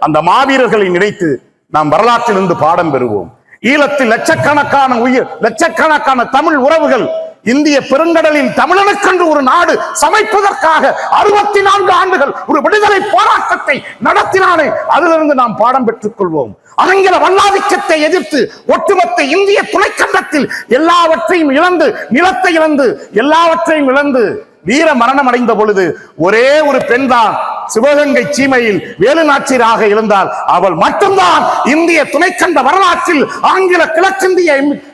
அந்த மாவீரர்களை நினைத்து நாம் வரலாற்றிலிருந்து பாடம் பெறுவோம். ஈழத்தில் லட்சக்கணக்கான தமிழ் உறவுகள் இந்திய பெருங்கடலில் தமிழனுக்கென்று ஒரு நாடு சமைப்பதற்காக 64 ஆண்டுகள் ஒரு விடுதலை போராட்டத்தை நடத்தினானே, அதிலிருந்து நாம் பாடம் பெற்றுக் கொள்வோம். ஆங்கில வல்லாதிக்கத்தை எதிர்த்து ஒட்டுமொத்த இந்திய துணைக்கண்டத்தில் எல்லாவற்றையும் இழந்து, நிலத்தை இழந்து, எல்லாவற்றையும் இழந்து வீர மரணம் அடைந்த பொழுது ஒரே ஒரு பெண் தான் சிவகங்கை சீமையில் வேலு நாச்சியராக இருந்தால் அவள் மட்டும்தான் இந்திய துணைக்கண்ட வரலாற்றில் ஆங்கில கிழக்கிந்திய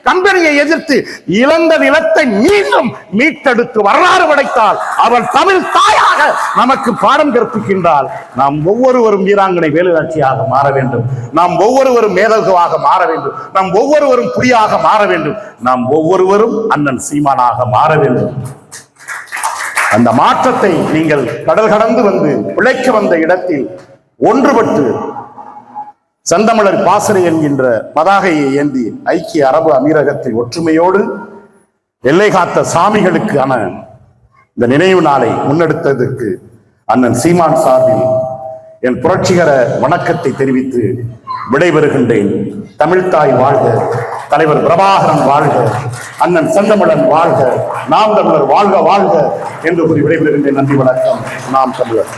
கம்பெனியை எதிர்த்து இழந்த நிலத்தை மீண்டும் மீட்டெடுத்து வரலாறு படைத்தால் அவள் தமிழ் தாயாக நமக்கு பாடம் கற்பிக்கின்றாள். நாம் ஒவ்வொருவரும் வீராங்கனை வேலு நாச்சியாக மாற வேண்டும். நாம் ஒவ்வொருவரும் மேதகுவாக மாற வேண்டும். நாம் ஒவ்வொருவரும் புலியாக மாற வேண்டும். நாம் ஒவ்வொருவரும் அண்ணன் சீமானாக மாற வேண்டும். அந்த மாற்றத்தை நீங்கள் கடல் கடந்து வந்து பிழைக்க வந்த இடத்தில் ஒன்றுபட்டு செந்தமிழர் பாசறை என்கின்ற பதாகையை ஏந்தி ஐக்கிய அரபு அமீரகத்தில் ஒற்றுமையோடு எல்லை காத்த சாமிகளுக்கான இந்த நினைவு நாளை முன்னெடுத்ததற்கு அண்ணன் சீமான் சார்பில் என் புரட்சிகர வணக்கத்தை தெரிவித்து விடைபெறுகின்றேன். தமிழ்த்தாய் வாழ்க, தலைவர் பிரபாகரன் வாழ்க, அண்ணன் செந்தமிழன் வாழ்க, நாம் தமிழர் வாழ்க வாழ்க என்று கூறி விடைபெறுகின்றேன். நன்றி, வணக்கம். நாம் தமிழர்.